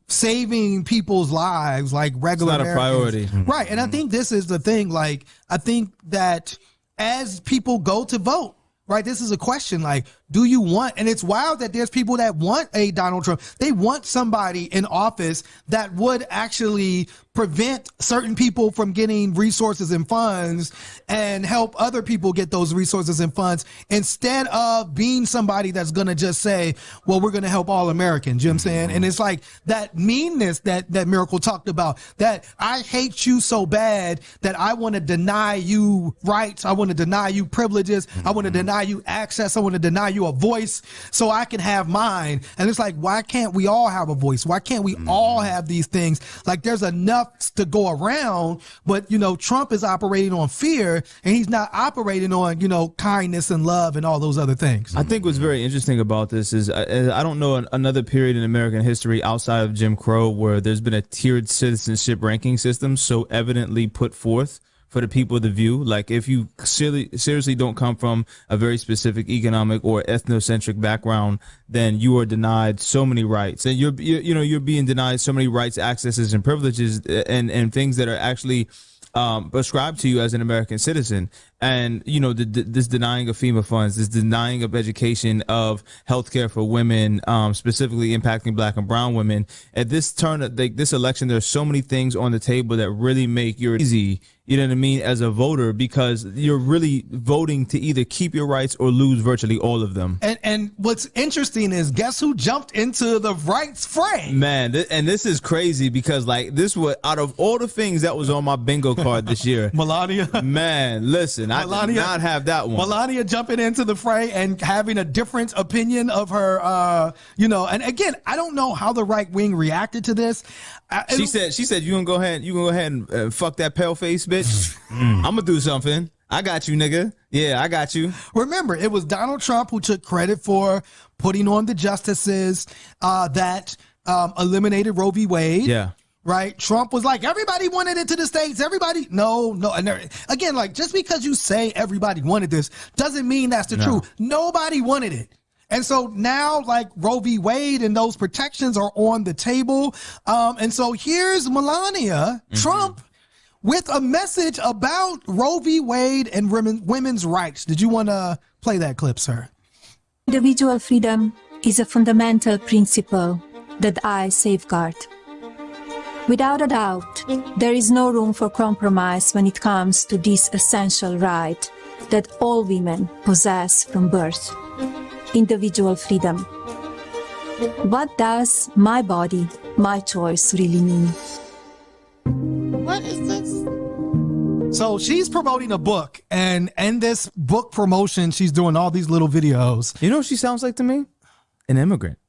saving people's lives like regular It's not a Americans- priority. Right. And I think this is the thing. Like, I think that as people go to vote, right, this is a question like, do you want, and it's wild that there's people that want a Donald Trump. They want somebody in office that would actually prevent certain people from getting resources and funds and help other people get those resources and funds instead of being somebody that's going to just say, well, we're going to help all Americans. You know what I'm saying? And it's like that meanness that Miracle talked about, that I hate you so bad that I want to deny you rights. I want to deny you privileges. I want to deny you access. I want to deny you a voice so I can have mine. And it's like, why can't we all have a voice? Why can't we all have these things? Like, there's enough to go around, but you know, Trump is operating on fear and he's not operating on, you know, kindness and love and all those other things. I think what's very interesting about this is I don't know another period in American history outside of Jim Crow where there's been a tiered citizenship ranking system so evidently put forth for the people of the view. Like, if you seriously don't come from a very specific economic or ethnocentric background, then you are denied so many rights, and you're being denied so many rights, accesses, and privileges, and things that are actually prescribed to you as an American citizen. And, you know, this denying of FEMA funds, this denying of education, of healthcare for women, specifically impacting Black and brown women. At this turn, like this election, there's so many things on the table that really make your easy, you know what I mean, as a voter, because you're really voting to either keep your rights or lose virtually all of them. And what's interesting is, guess who jumped into the rights fray? Man, and this is crazy because, like, this was out of all the things that was on my bingo card this year. Melania. Man, listen, I did not have that one. Melania jumping into the fray and having a different opinion of her, you know, and again, I don't know how the right wing reacted to this. She said, you gonna go ahead and fuck that pale face bitch. I'm gonna do something. I got you, nigga. Yeah, I got you. Remember, it was Donald Trump who took credit for putting on the justices that eliminated Roe v. Wade. Yeah. Right. Trump was like, everybody wanted it to the states. Everybody. No. And again, like, just because you say everybody wanted this doesn't mean that's the truth. Nobody wanted it. And so now, like, Roe v. Wade and those protections are on the table. And so here's Melania Trump with a message about Roe v. Wade and women's rights. Did you want to play that clip, sir? Individual freedom is a fundamental principle that I safeguard. Without a doubt, there is no room for compromise when it comes to this essential right that all women possess from birth: individual freedom. What does my body, my choice really mean? What is this? So she's promoting a book, and in this book promotion, she's doing all these little videos. You know what she sounds like to me? An immigrant.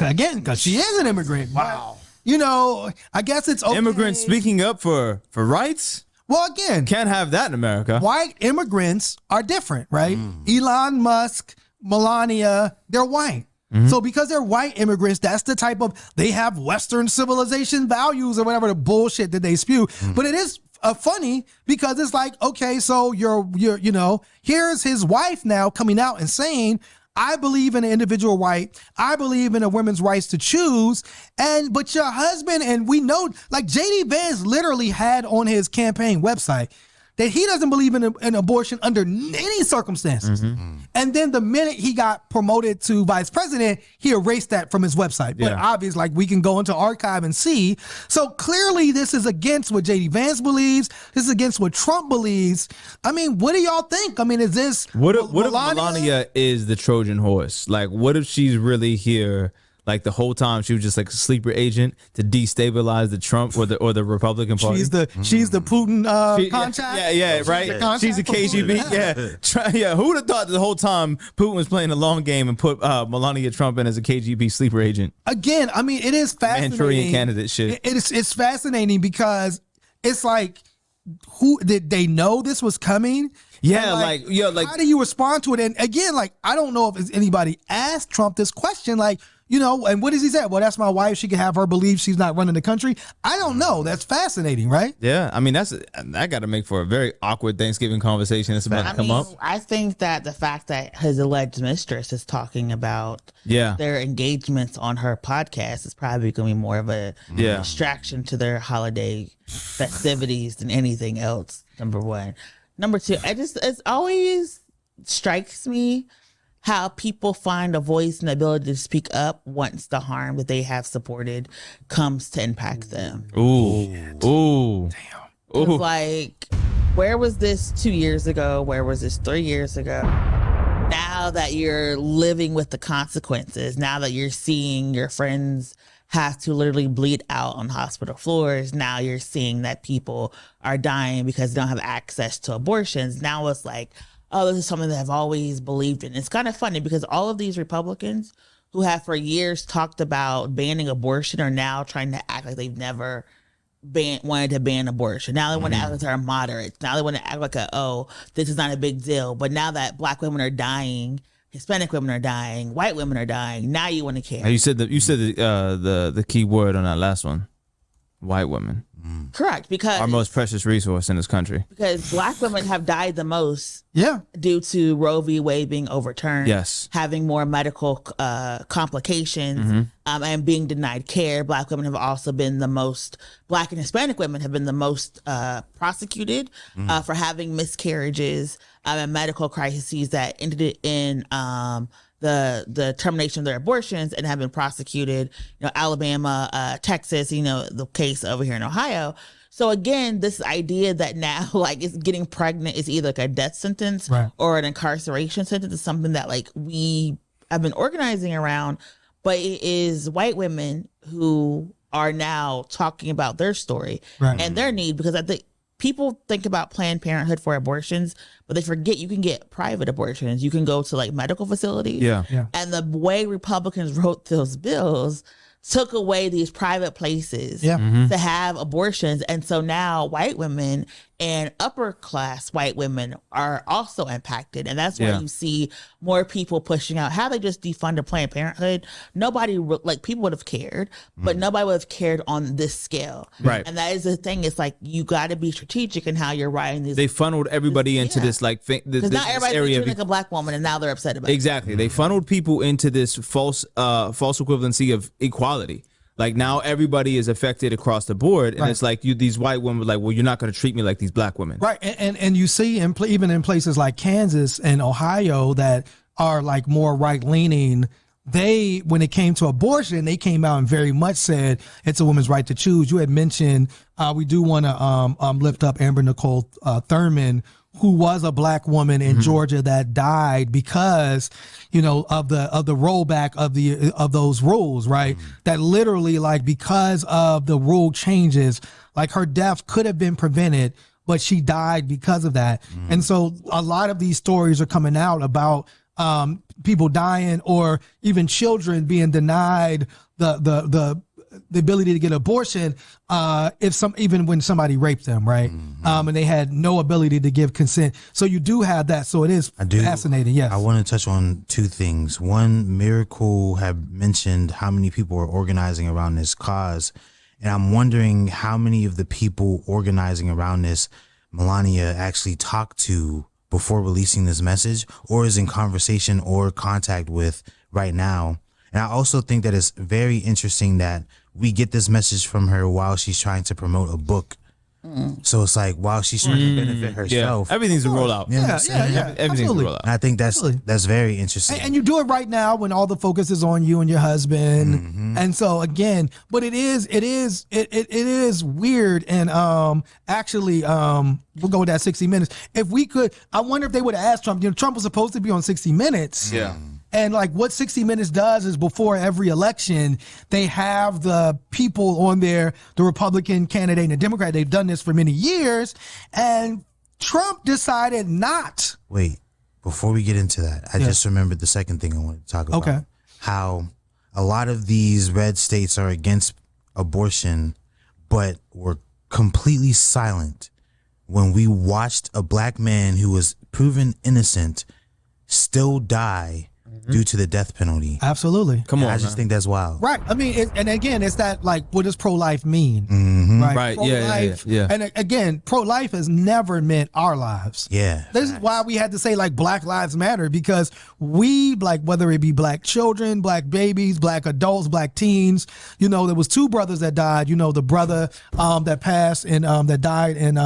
Again, because she is an immigrant. Wow. You know, I guess it's okay. Immigrants speaking up for rights? Well, again, can't have that in America. White immigrants are different, right? Elon Musk, Melania, they're white. So because they're white immigrants, that's the type of, they have Western civilization values or whatever the bullshit that they spew. But it is funny because it's like, okay, so you're, you know, here's his wife now coming out and saying, I believe in an individual right. I believe in a women's rights to choose. But your husband, and we know, like JD Vance literally had on his campaign website that he doesn't believe in an abortion under any circumstances. And then the minute he got promoted to vice president, he erased that from his website. But obviously, like, we can go into archive and see. So clearly this is against what JD Vance believes. This is against what Trump believes. I mean, what do y'all think? I mean, is this what if Melania is the Trojan horse? Like, what if she's really here? Like the whole time she was just like a sleeper agent to destabilize the Trump or the Republican Party. She's the Putin contact. Yeah, right. She's a KGB. Yeah. Who would have thought the whole time Putin was playing a long game and put Melania Trump in as a KGB sleeper agent? Again, I mean, it is fascinating. Manchurian candidate shit. It's fascinating because it's like, who did they know this was coming? Yeah, like how do you respond to it? And again, like, I don't know if anybody asked Trump this question, like, you know, and what does he say? Well, that's my wife. She can have her belief. She's not running the country. I don't know. That's fascinating, right? Yeah. I mean, that got to make for a very awkward Thanksgiving conversation that's about to come up. I think that the fact that his alleged mistress is talking about their engagements on her podcast is probably going to be more of a distraction to their holiday festivities than anything else, number one. Number two, it always strikes me how people find a voice and the ability to speak up once the harm that they have supported comes to impact them. Ooh. Damn. It's like, where was this 2 years ago? Where was this 3 years ago? Now that you're living with the consequences, now that you're seeing your friends have to literally bleed out on hospital floors, now you're seeing that people are dying because they don't have access to abortions. Now it's like, oh, this is something that I've always believed in. It's kind of funny because all of these Republicans who have for years talked about banning abortion are now trying to act like they've never wanted to ban abortion. Now they want to act like they're moderates. Now they want to act like this is not a big deal. But now that Black women are dying, Hispanic women are dying, white women are dying, now you want to care. You said the key word on that last one. White women. Correct, because our most precious resource in this country. Because Black women have died the most. Yeah. Due to Roe v. Wade being overturned. Yes. Having more medical complications and being denied care. Black women have also been the most, Black and Hispanic women have been the most prosecuted for having miscarriages and medical crises that ended in the termination of their abortions and have been prosecuted, you know, Alabama, Texas, you know, the case over here in Ohio. So again, this idea that now, like, it's getting pregnant is either like a death sentence or an incarceration sentence is something that, like, we have been organizing around, but it is white women who are now talking about their story and their need, because I think people think about Planned Parenthood for abortions, but they forget you can get private abortions. You can go to like medical facilities. Yeah. And the way Republicans wrote those bills took away these private places to have abortions. And so now white women and upper class white women are also impacted. And that's why you see more people pushing out. How they just defunded Planned Parenthood, nobody, like, people would have cared, but nobody would have cared on this scale. Right. And that is the thing. It's like, you got to be strategic in how you're writing these. They funneled everybody into this, like, because not everybody's treating like a black woman, and now they're upset about it. They funneled people into this false equivalency of equality. Like, now everybody is affected across the board, and it's like these white women were like, well, you're not going to treat me like these black women. Right, and you see even in places like Kansas and Ohio that are like more right-leaning, when it came to abortion, they came out and very much said it's a woman's right to choose. You had mentioned we do want to lift up Amber Nicole Thurman, who was a black woman in Georgia that died because, of the rollback of those rules, right? That literally, like, because of the rule changes, like, her death could have been prevented, but she died because of that. And so a lot of these stories are coming out about people dying, or even children being denied the ability to get abortion even when somebody raped them, right? And they had no ability to give consent. So you do have that. So it is fascinating. Yes. I want to touch on two things. One, Miracle had mentioned how many people are organizing around this cause. And I'm wondering how many of the people organizing around this Melania actually talked to before releasing this message, or is in conversation or contact with right now. And I also think that it's very interesting that we get this message from her while she's trying to promote a book. So it's like, while she's trying to benefit herself, everything's a rollout. Everything's a rollout. And I think that's very interesting. And you do it right now when all the focus is on you and your husband. And so again, but it is weird. And actually, we'll go with that 60 Minutes. If we could, I wonder if they would have asked Trump. Trump was supposed to be on 60 Minutes. Yeah. And like, what 60 Minutes does is, before every election, they have the people on there, the Republican candidate and the Democrat. They've done this for many years, and Trump decided not. Wait, before we get into that, I just remembered the second thing I wanted to talk about. Okay. How a lot of these red states are against abortion, but were completely silent when we watched a black man who was proven innocent still die due to the death penalty. Absolutely. Come on, I just think that's wild. Right. I mean, and again, it's that, like, what does pro-life mean? Right. Pro-life, Yeah. And again, pro-life has never meant our lives. Yeah. This is why we had to say, like, Black Lives Matter, because we, like, whether it be black children, black babies, black adults, black teens, there was two brothers that died. The brother that passed and that died in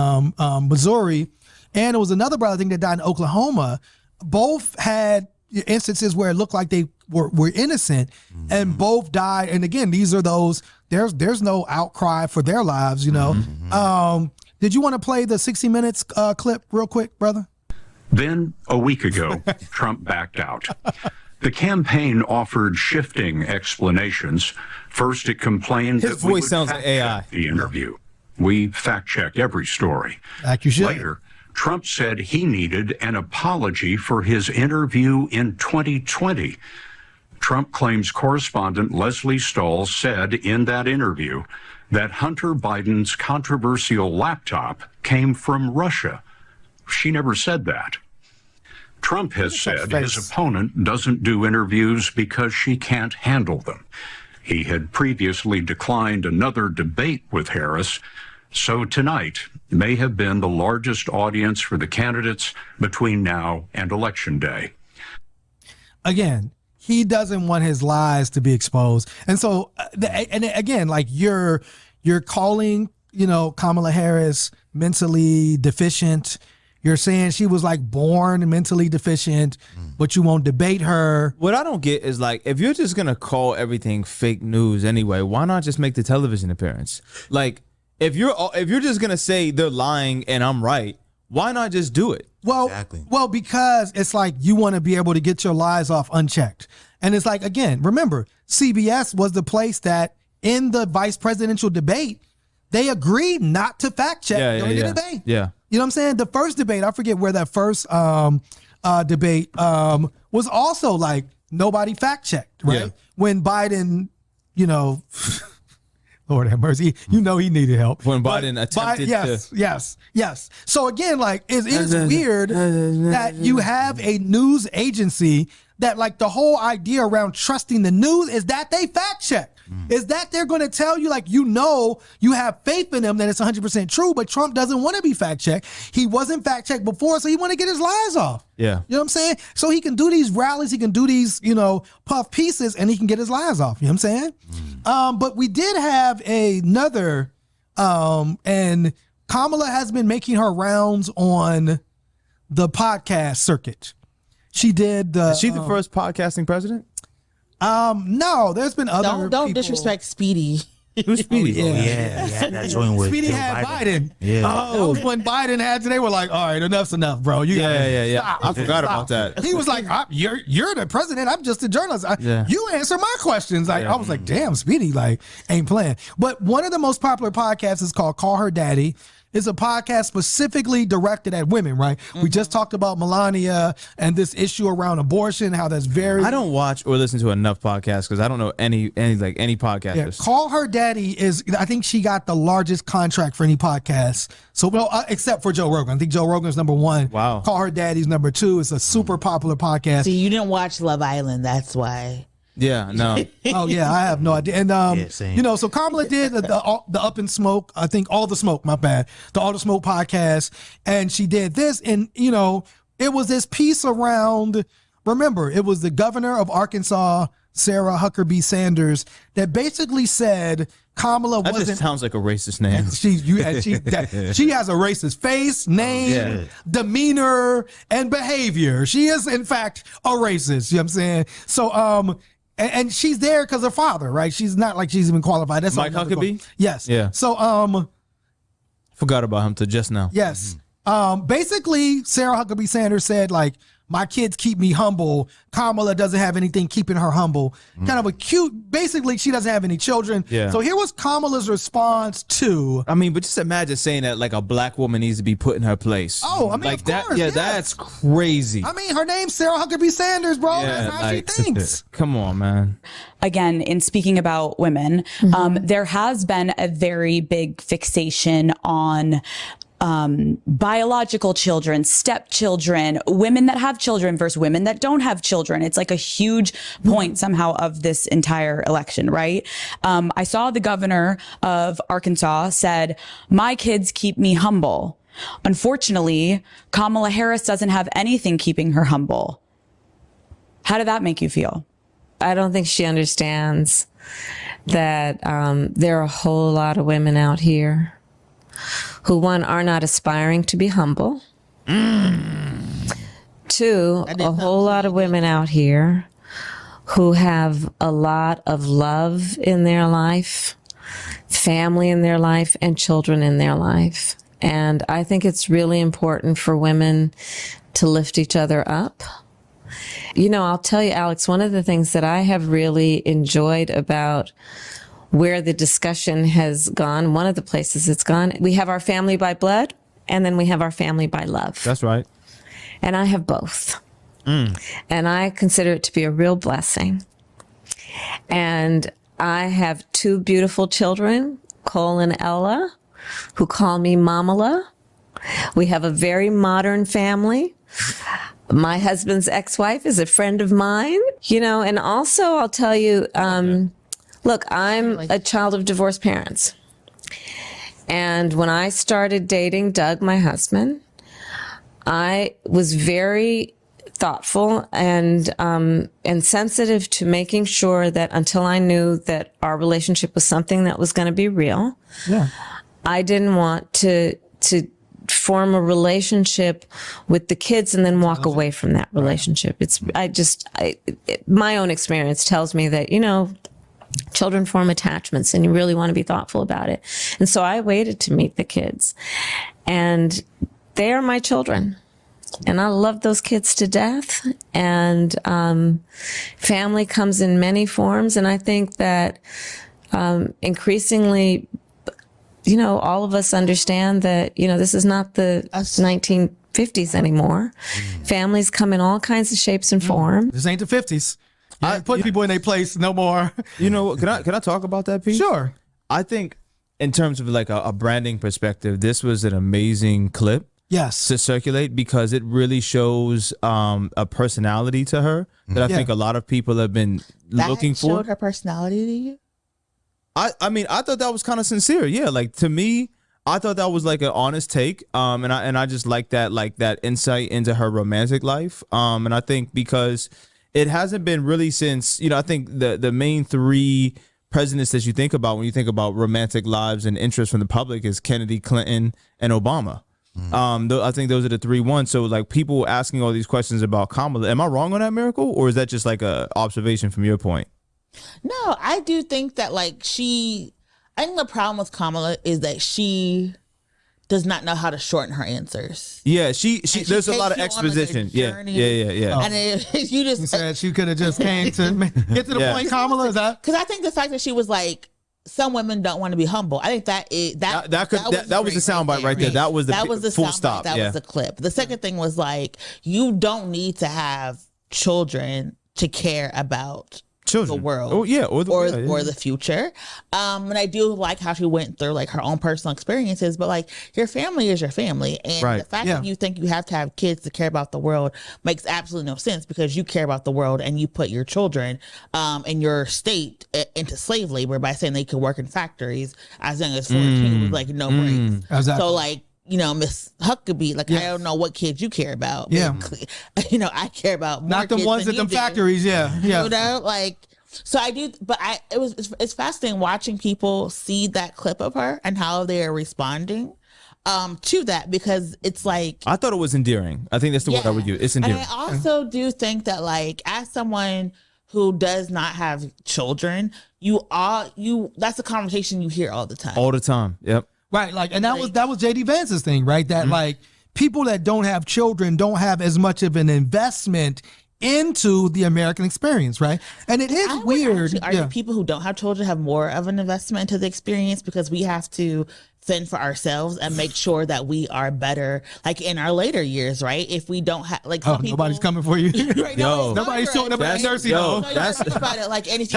Missouri, and there was another brother, I think, that died in Oklahoma. Both had instances where it looked like they were innocent, and both died. And again, these are those, there's no outcry for their lives, Did you want to play the 60 Minutes clip real quick, brother? Then, a week ago, Trump backed out. The campaign offered shifting explanations. First, it complained his that we voice would sounds like AI. the interview. We fact-check every story. Like you should. Later, Trump said he needed an apology for his interview in 2020. Trump claims correspondent Leslie Stahl said in that interview that Hunter Biden's controversial laptop came from Russia. She never said that. Trump has said his opponent doesn't do interviews because she can't handle them. He had previously declined another debate with Harris. So tonight may have been the largest audience for the candidates between now and Election Day. Again, he doesn't want his lies to be exposed. And so, and again, like, you're calling, Kamala Harris mentally deficient. You're saying she was, like, born mentally deficient, but you won't debate her. What I don't get is, like, if you're just going to call everything fake news anyway, why not just make the television appearance? Like, if you're just gonna say they're lying and I'm right, why not just do it? Well, Exactly. well, because it's like you want to be able to get your lies off unchecked. And it's like, again, remember, CBS was the place that in the vice presidential debate, they agreed not to fact check during the debate. Yeah. You know what I'm saying? The first debate, I forget where that first debate was also like nobody fact checked, right? Yeah. When Biden, Lord have mercy. You know he needed help. When Biden attempted yes. So again, like it is weird that you have a news agency that like the whole idea around trusting the news is that they fact check. Is that they're going to tell you, like, you have faith in them that it's 100% true, but Trump doesn't want to be fact checked. He wasn't fact checked before, so he want to get his lies off. Yeah. You know what I'm saying? So he can do these rallies, he can do these, puff pieces, and he can get his lies off. You know what I'm saying? But we did have another, and Kamala has been making her rounds on the podcast circuit. She did. Is she the first podcasting president? No, there's been other. Don't people. Disrespect Speedy. Who's Speedy? Yeah, that joint with Speedy Joe had Biden. Yeah. Oh, when Biden had to, they were like, all right, enough's enough, bro. You Yeah. stop. I forgot about that. He was like, you're the president. I'm just a journalist. You answer my questions. Like, I was like, damn, Speedy, like, ain't playing. But one of the most popular podcasts is called Call Her Daddy. It's a podcast specifically directed at women, right? We just talked about Melania and this issue around abortion, how that's very... I don't watch or listen to enough podcasts because I don't know any podcasters. Yeah, Call Her Daddy is, I think she got the largest contract for any podcast. So, except for Joe Rogan. I think Joe Rogan's number 1. Wow. Call Her Daddy's number 2. It's a super popular podcast. See, you didn't watch Love Island, that's why. Yeah, no. Oh yeah, I have no idea. And so Kamala did the Up in Smoke. I think All the Smoke. My bad. The All the Smoke podcast, and she did this, and it was this piece around. Remember, it was the governor of Arkansas, Sarah Huckabee Sanders, that basically said Kamala wasn't. That just sounds like a racist name. She has a racist face, name, demeanor, and behavior. She is, in fact, a racist. You know what I'm saying? So, and she's there because her father, right? She's not like she's even qualified. That's Mike Huckabee? Yes. Yeah. So, forgot about him till just now. Yes. Basically, Sarah Huckabee Sanders said, like, my kids keep me humble. Kamala doesn't have anything keeping her humble. Kind of a cute, basically, she doesn't have any children. Yeah. So here was Kamala's response to. I mean, but just imagine saying that like a black woman needs to be put in her place. Oh, I mean, like of that. course, Yeah, yes. that's crazy. I mean, her name's Sarah Huckabee Sanders, bro. Yeah, That's how she like, thinks. Come on, man. Again, in speaking about women, there has been a very big fixation on biological children, stepchildren, women that have children versus women that don't have children. It's like a huge point somehow of this entire election, right? I saw the governor of Arkansas said, my kids keep me humble. Unfortunately, Kamala Harris doesn't have anything keeping her humble. How did that make you feel? I don't think she understands that there are a whole lot of women out here who, one, are not aspiring to be humble. Two, a whole lot of women out here who have a lot of love in their life, family in their life, and children in their life. And I think it's really important for women to lift each other up. I'll tell you, Alex, one of the things that I have really enjoyed about where the discussion has gone, one of the places it's gone, we have our family by blood, and then we have our family by love. That's right. And I have both. And I consider it to be a real blessing. And I have 2 beautiful children, Cole and Ella, who call me Mamala. We have a very modern family. My husband's ex-wife is a friend of mine, and also I'll tell you, look, I'm a child of divorced parents. And when I started dating Doug, my husband, I was very thoughtful and sensitive to making sure that until I knew that our relationship was something that was going to be real, I didn't want to form a relationship with the kids and then walk away from that relationship. My own experience tells me that, children form attachments and you really want to be thoughtful about it. And so I waited to meet the kids, and they are my children. And I love those kids to death. And family comes in many forms. And I think that increasingly, all of us understand that, this is not the 1950s anymore. Families come in all kinds of shapes and forms. This ain't the 50s. I put people in their place no more. Can I talk about that piece? Sure. I think in terms of like a branding perspective, this was an amazing clip. Yes. To circulate because it really shows a personality to her that I think a lot of people have been looking for. Showed her personality to you? I mean, I thought that was kind of sincere. Yeah, like to me, I thought that was like an honest take. And I just like that insight into her romantic life. And I think because it hasn't been really since, I think the main three presidents that you think about when you think about romantic lives and interest from the public is Kennedy, Clinton, and Obama. I think those are the 3 ones. So like people asking all these questions about Kamala, am I wrong on that, Miracle, or is that just like a observation from your point? No, I do think that I think the problem with Kamala is that she does not know how to shorten her answers. Yeah, she there's a lot of exposition. Yeah. And you just said she could have just came to get to the point. Kamala, is that? Because I think the fact that she was like, some women don't want to be humble. I think that was the soundbite right there. That was the full stop. That was the clip. The second thing was like, you don't need to have children to care about the world. Oh yeah, or the future. And I do like how she went through like her own personal experiences, but like your family is your family, and the fact that you think you have to have kids to care about the world makes absolutely no sense, because you care about the world and you put your children in your state into slave labor by saying they could work in factories as young as 14 with like no breaks. Exactly. So like, Miss Huckabee, like, I don't know what kids you care about. Yeah. I care about more not the kids ones than at them you do. factories. Yeah. So I do, but it's fascinating watching people see that clip of her and how they are responding to that, because it's like, I thought it was endearing. I think that's the word I would use. It's endearing. And I also do think that, like, as someone who does not have children, that's a conversation you hear all the time. All the time. Yep. Right. Like, and that was JD Vance's thing, right? That like people that don't have children don't have as much of an investment into the American experience, right? And it is weird. Argue people who don't have children have more of an investment into the experience, because we have to fend for ourselves and make sure that we are better, like in our later years, right? If we don't have, like, some people, nobody's coming for you. Right, nobody's showing up at nursing home. That's about it. Like, and if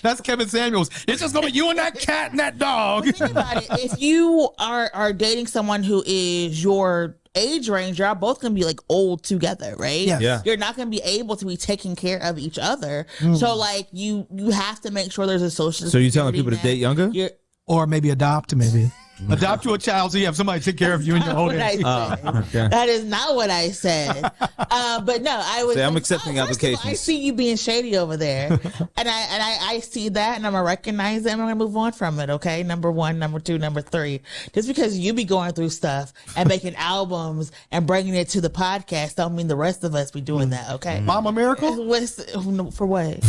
that's Kevin Samuels. It's just gonna be you and that cat and that dog. Think about it. If you are dating someone who is your age range, y'all both gonna be like old together, right? Yeah. You're not gonna be able to be taking care of each other. So like you have to make sure there's a social. So you're telling people to date younger, or maybe adopt, adopt you a child so you have somebody to take care of you in your old age. Okay. That is not what I said. But no, I was. I'm accepting applications. I see you being shady over there, and I see that, and I'm gonna recognize it, and I'm gonna move on from it. Okay, number 1, number 2, number 3. Just because you be going through stuff and making albums and bringing it to the podcast, don't mean the rest of us be doing that. Okay, Mama Miracle. For what?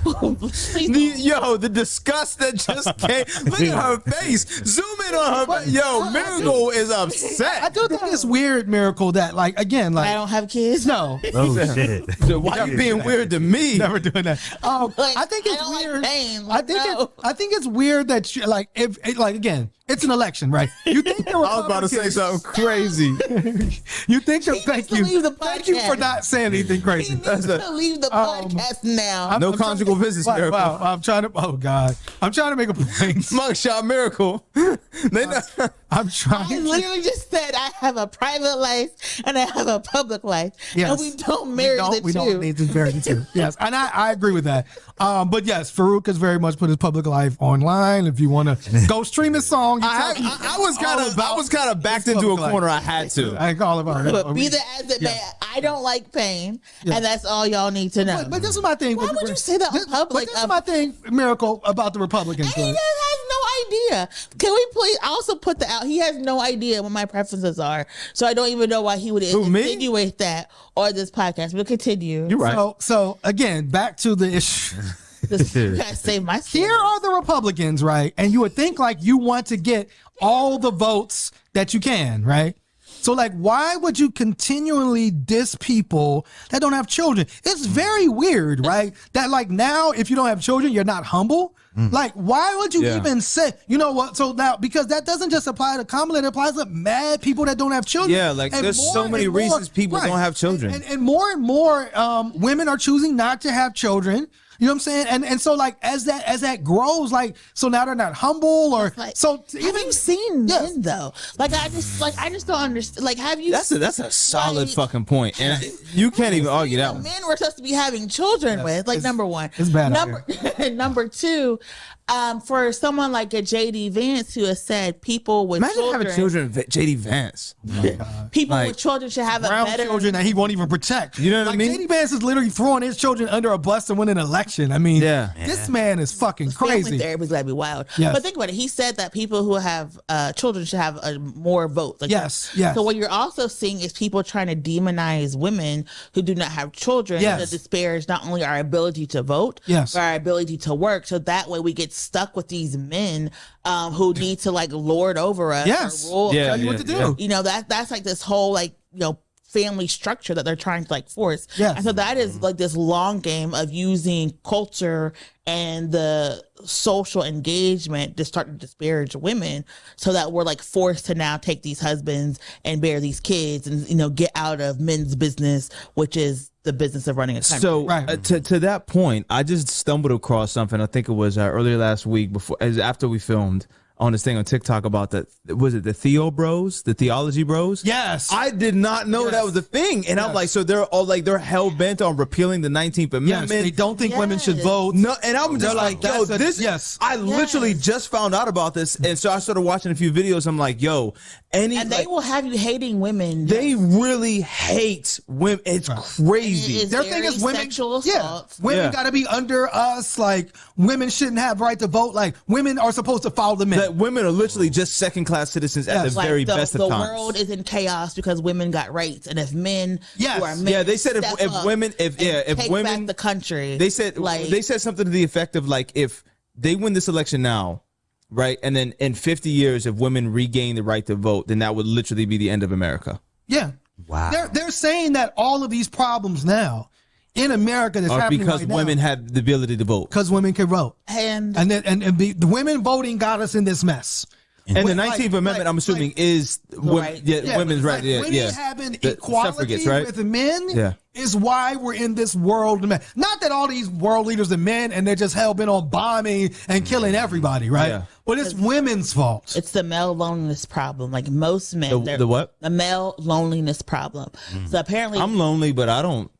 The disgust that just came. Look at her face. Zoom in on her. Yo, Miracle is upset. I do think it's weird, Miracle, that like, again, like, I don't have kids. No. Oh shit. So why you being weird to me? Never doing that. Like, I think it's weird. Like pain. I think it's weird that you, like, if like, again, it's an election, right? You think I was about to say something crazy. You think thank you. Leave the Thank you for not saying anything crazy. He needs to leave the podcast now. No conjugal visits, Miracle. Wow, I'm trying to make a point. Mugshot Miracle. I'm trying. I literally just said I have a private life and I have a public life. Yes. And we don't marry the two. We don't need to marry the two. Yes, and I agree with that. But yes, Farouk has very much put his public life online. If you want to go stream his song, I was kind of backed into a corner. I had to. I ain't all about it. But be that as it may, I don't like pain, and that's all y'all need to know. But this is my thing. Why would you say that in public? But this is my thing, Miracle, about the Republicans. And he just has no idea. Can we please also put that out? He has no idea what my preferences are, so I don't even know why he would insinuate that or this podcast. We'll continue. You're right. So again, back to the issue. You gotta save my story. Here are the Republicans, right? And you would think like you want to get all the votes that you can, right? So like, why would you continually diss people that don't have children? It's very weird, right? That like now, if you don't have children, you're not humble. Like, why would you even say, you know what? So now, because that doesn't just apply to Kamala, it applies to mad people that don't have children. Yeah, like there's so many reasons people don't have children. And more women are choosing not to have children. You know what I'm saying? And so like as that grows, like so now they're not humble or so. Have you seen men though? Like I just don't understand. Like have you? That's a solid fucking point, and you can't even argue that one. Men we're supposed to be having children with, like number one. It's bad. Number two, for someone like a JD Vance who has said people with imagine having children with JD Vance. People with children should have a better children that he won't even protect. You know what I mean? JD Vance is literally throwing his children under a bus to win an election. I mean, this man is fucking crazy. Family therapy's gotta be wild. Yes. But think about it. He said that people who have children should have more votes. Like yes. So what you're also seeing is people trying to demonize women who do not have children to disparage not only our ability to vote, but our ability to work. So that way we get stuck with these men who need to like lord over us. Or rule, tell you what to do. You know, that's like this whole like, you know, family structure that they're trying to like force. And so that is like this long game of using culture and the social engagement to start to disparage women so that we're like forced to now take these husbands and bear these kids and, you know, get out of men's business, which is the business of running a country. So to that point, I just stumbled across something. I think it was earlier last week after we filmed on this thing on TikTok about the Theo bros, the theology bros. Yes. I did not know that was a thing. And I'm like, so they're hell bent on repealing the 19th Amendment. Yes, they don't think women should vote. No, and I'm just like, yo, I literally just found out about this. And so I started watching a few videos. I'm like, yo, and they will have you hating women. They really hate women. It's crazy. Their thing is women. Sexual assault. Women got to be under us. Like women shouldn't have right to vote. Like women are supposed to follow the men. That women are literally just second-class citizens at the very best of times. The world is in chaos because women got rights, and if men who are men, they said if women take back the country, they said something to the effect of like if they win this election now, right, and then in 50 years if women regain the right to vote, then that would literally be the end of America. Yeah. Wow. They're saying that all of these problems now in America that's happening because right now, women have the ability to vote. Because women can vote. And the women voting got us in this mess. And the 19th Amendment, I'm assuming, is women's right. Women having equality with men is why we're in this world. Not that all these world leaders are men and they're just hell bent on bombing and killing everybody, right? Yeah. But it's women's fault. It's the male loneliness problem. Like most men. The what? The male loneliness problem. So apparently. I'm lonely, but I don't.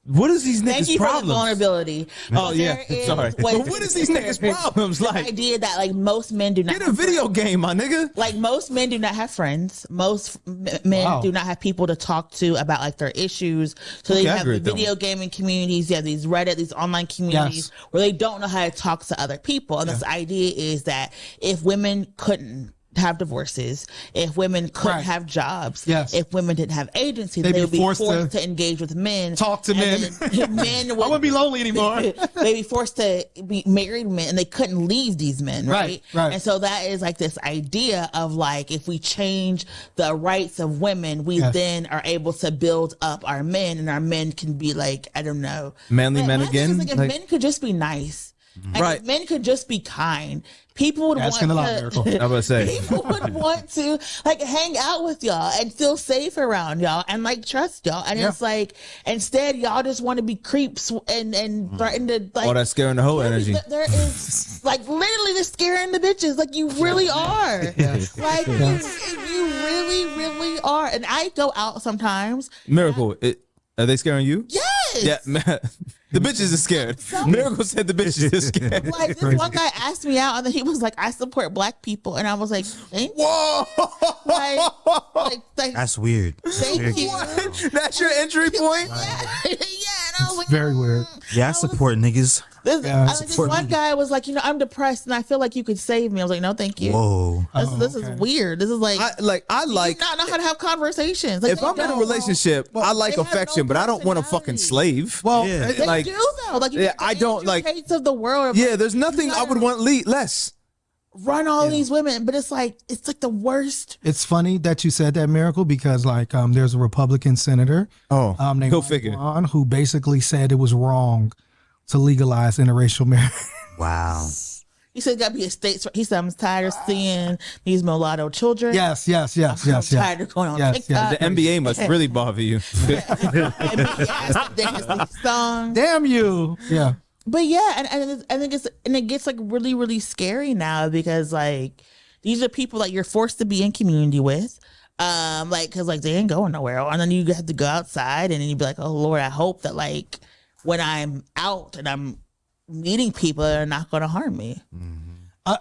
What is these niggas' Thank you problems? for the vulnerability. Oh yeah, sorry. But what is these niggas' problems? Like the idea that like most men do not get a video game, my nigga. Like most men do not have friends. Most men do not have people to talk to about like their issues. So they have the video gaming communities. You have these Reddit, these online communities where they don't know how to talk to other people. And this idea is that if women couldn't have divorces, if women couldn't have jobs, if women didn't have agency, they would be forced to engage with men, talk to men. Men I wouldn't be lonely anymore. They'd be forced to be married men, and they couldn't leave these men, right? And so that is like this idea of like if we change the rights of women, we then are able to build up our men, and our men can be like, I don't know, manly men again. Like if men could just be nice. And if men could just be kind, people would Asking want a lot, Miracle. I was say people would want to like hang out with y'all and feel safe around y'all and like trust y'all. And it's like instead y'all just want to be creeps and threaten to like all that scaring the whole energy. There is like literally the scaring the bitches. Like you really are. Like you really are. And I go out sometimes. Miracle, are they scaring you? Yes. Yeah, man. The bitches are scared. Miracle said the bitches are scared. Like this one guy asked me out, and then he was like, "I support black people," and I was like, "Thank you." Whoa! Like, that's weird. Thank you. What? That's your entry point? Yeah. And I was like, very weird. Yeah, I support niggas. This one guy was like, I'm depressed and I feel like you could save me. I was like, no, thank you. Whoa. This is weird. This is like, I like not know how to have conversations. Like, if I'm in a relationship, I like affection, but I don't want a fucking slave. Well, they like, do though. Like, I don't like hates of the world. Yeah, there's nothing I would want less. Run all these women, but it's like the worst. It's funny that you said that, Miracle, because like there's a Republican senator named go figure, who basically said it was wrong to legalize interracial marriage. Wow. He said, "Got to be a state." He said, "I'm tired of seeing these mulatto children." Yes. I'm tired of going on TikTok. The NBA must really bother you. Damn you. Yeah. But yeah, and I think it gets like really, really scary now because like these are people that you're forced to be in community with. Like, cause like they ain't going nowhere. And then you have to go outside and then you'd be like, oh Lord, I hope that like when I'm out and I'm meeting people, they're not going to harm me.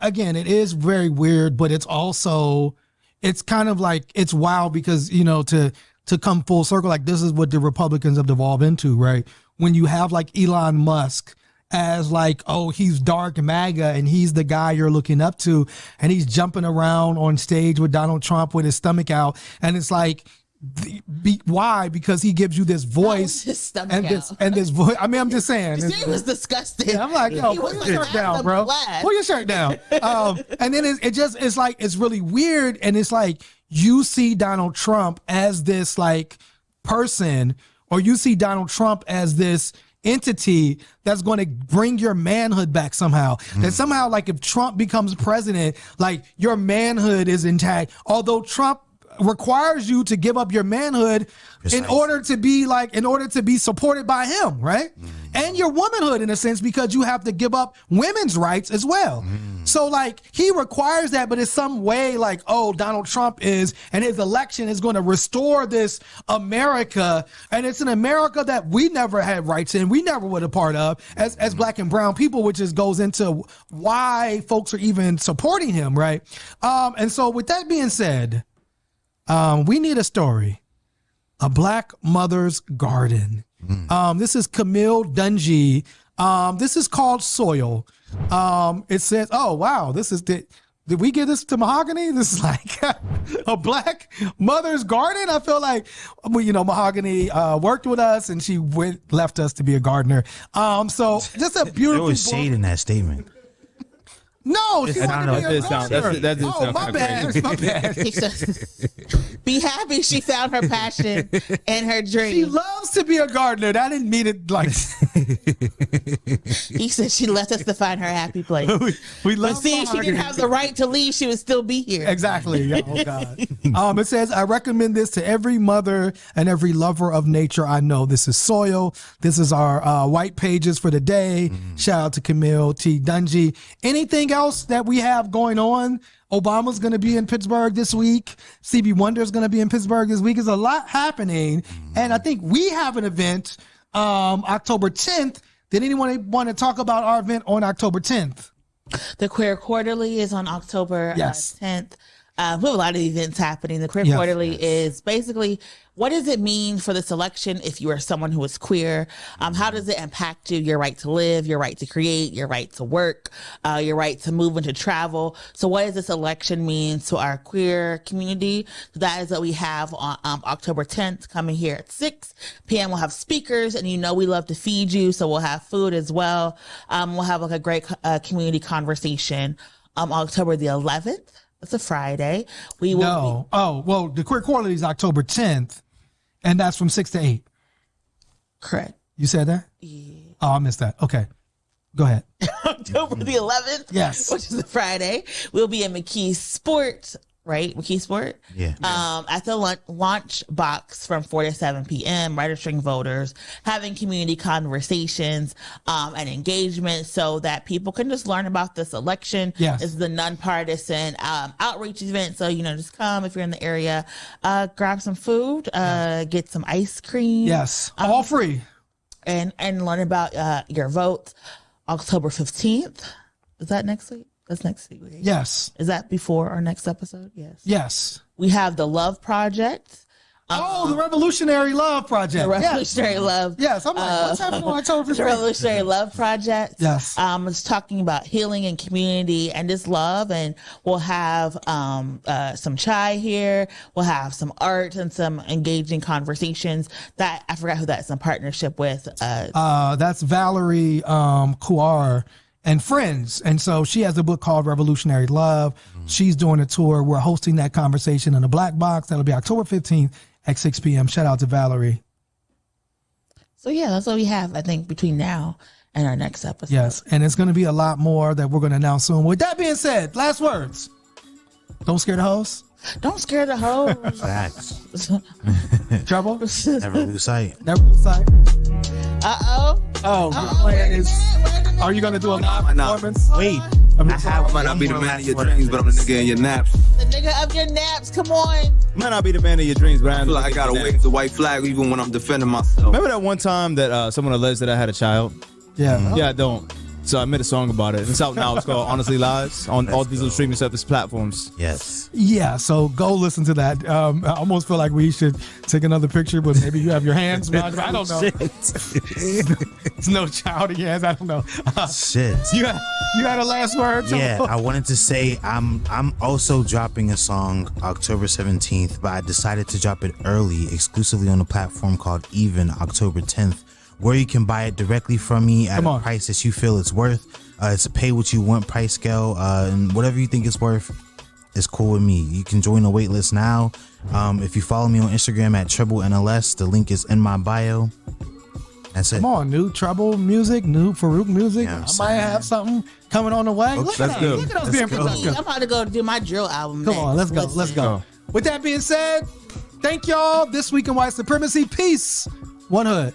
Again, it is very weird, but it's also, it's kind of like, it's wild because, you know, to come full circle, like this is what the Republicans have devolved into, right? When you have like Elon Musk as like, oh, he's Dork MAGA and he's the guy you're looking up to, and he's jumping around on stage with Donald Trump with his stomach out, and it's like, why? Because he gives you this voice and this voice. I mean, I'm just saying. It was disgusting. Yeah, I'm like, yo, pull your shirt down, bro. Pull your shirt down. And then it's like, it's really weird. And it's like, you see Donald Trump as this like person, or you see Donald Trump as this entity that's going to bring your manhood back somehow. That somehow, like if Trump becomes president, like your manhood is intact. Although Trump requires you to give up your manhood in order to be supported by him, right? And your womanhood in a sense, because you have to give up women's rights as well. So like he requires that, but it's some way like, oh, Donald Trump is, and his election is going to restore this America. And it's an America that we never had rights in. We never were a part of as black and brown people, which just goes into why folks are even supporting him. Right. And so with that being said, we need a story, a black mother's garden. This is Camille Dungy. This is called Soil. It says, oh, wow, did we give this to Mahogany? This is like a black mother's garden. I feel like, Mahogany worked with us and she left us to be a gardener. So just a beautiful There was shade in that statement. No, she wanted to be a gardener. That did sound my bad. My bad. Be happy she found her passion and her dream. She loves to be a gardener. That didn't mean it like. He said she left us to find her happy place. we love but see, if she didn't have the right to leave, she would still be here. Exactly. Oh God. It says, I recommend this to every mother and every lover of nature I know. This is Soil. This is our white pages for the day. Shout out to Camille T. Dungy. Anything else that we have going on? Obama's going to be in Pittsburgh this week. Stevie Wonder's going to be in Pittsburgh this week. There's a lot happening. And I think we have an event October 10th. Did anyone want to talk about our event on October 10th? The Queer Quarterly is on October 10th. We have a lot of events happening. The Queer Quarterly is basically, what does it mean for this election if you are someone who is queer? How does it impact you? Your right to live, your right to create, your right to work, your right to move and to travel. So what does this election mean to our queer community? So that is what we have on October 10th coming here at 6 p.m. We'll have speakers, and we love to feed you, so we'll have food as well. We'll have like a great community conversation October the 11th. It's a Friday. The Queer Quarterly is October 10th, and that's from 6 to 8. Correct. You said that? Yeah. Oh, I missed that. Okay. Go ahead. October the 11th. Yes. Which is a Friday. We'll be at McKee Sport, right? McKee Sport? Yeah. At the launch box from 4 to 7 p.m., registering voters, having community conversations and engagement so that people can just learn about this election. Yes. It's the nonpartisan outreach event. So, just come if you're in the area, grab some food, get some ice cream. Yes. All free. And learn about your vote. October 15th. Is that next week? That's next week. Yes. Is that before our next episode? Yes. Yes. We have the Love Project. The Revolutionary Love Project. The Revolutionary Love. Yes. I'm like, what's happening on October 15th? The Revolutionary Love Project. Yes. It's talking about healing and community and just love. And we'll have some chai here. We'll have some art and some engaging conversations. That I forgot who that's in partnership with. That's Valerie Couar and friends. And so she has a book called Revolutionary Love. She's doing a tour. We're hosting that conversation in the Black Box. That'll be October 15th at 6 p.m. Shout out to Valerie. So yeah, that's what we have, I think, between now in our next episode. Yes, and it's going to be a lot more that we're going to announce soon. With that being said, last words. Don't scare the hoes. Don't scare the hoes. Facts. Trouble? Never lose sight. Never lose sight. Uh-oh. Oh, the plan is, are you going to do a live performance? Wait. I might not be the man of your dreams, but I'm the nigga in your naps. The nigga of your naps, come on. Might not be the man of your dreams, but I feel like I gotta wave the white flag even when I'm defending myself. Remember that one time that someone alleged that I had a child? Yeah. Yeah, I don't. So I made a song about it. It's out now. It's called Honestly Lies on all digital streaming service platforms. Yes. Yeah, so go listen to that. I almost feel like we should take another picture, but maybe you have your hands around. I don't know. It's no child in your hands. I don't know. Shit. You had a last word? Yeah, I wanted to say I'm also dropping a song October 17th, but I decided to drop it early, exclusively on a platform called Even, October 10th, where you can buy it directly from me at a price that you feel it's worth. It's a pay what you want price scale, and whatever you think it's worth is cool with me. You can join the wait list now. If you follow me on Instagram at TRIBLENLS, the link is in my bio. That's it. Come on, new Trouble music, new Farouk music. Yeah, I might have something coming on the way. Look at us being productive. I'm about to go do my drill album. Come on, let's go. With that being said, thank y'all. This week in White Supremacy. Peace. One hood.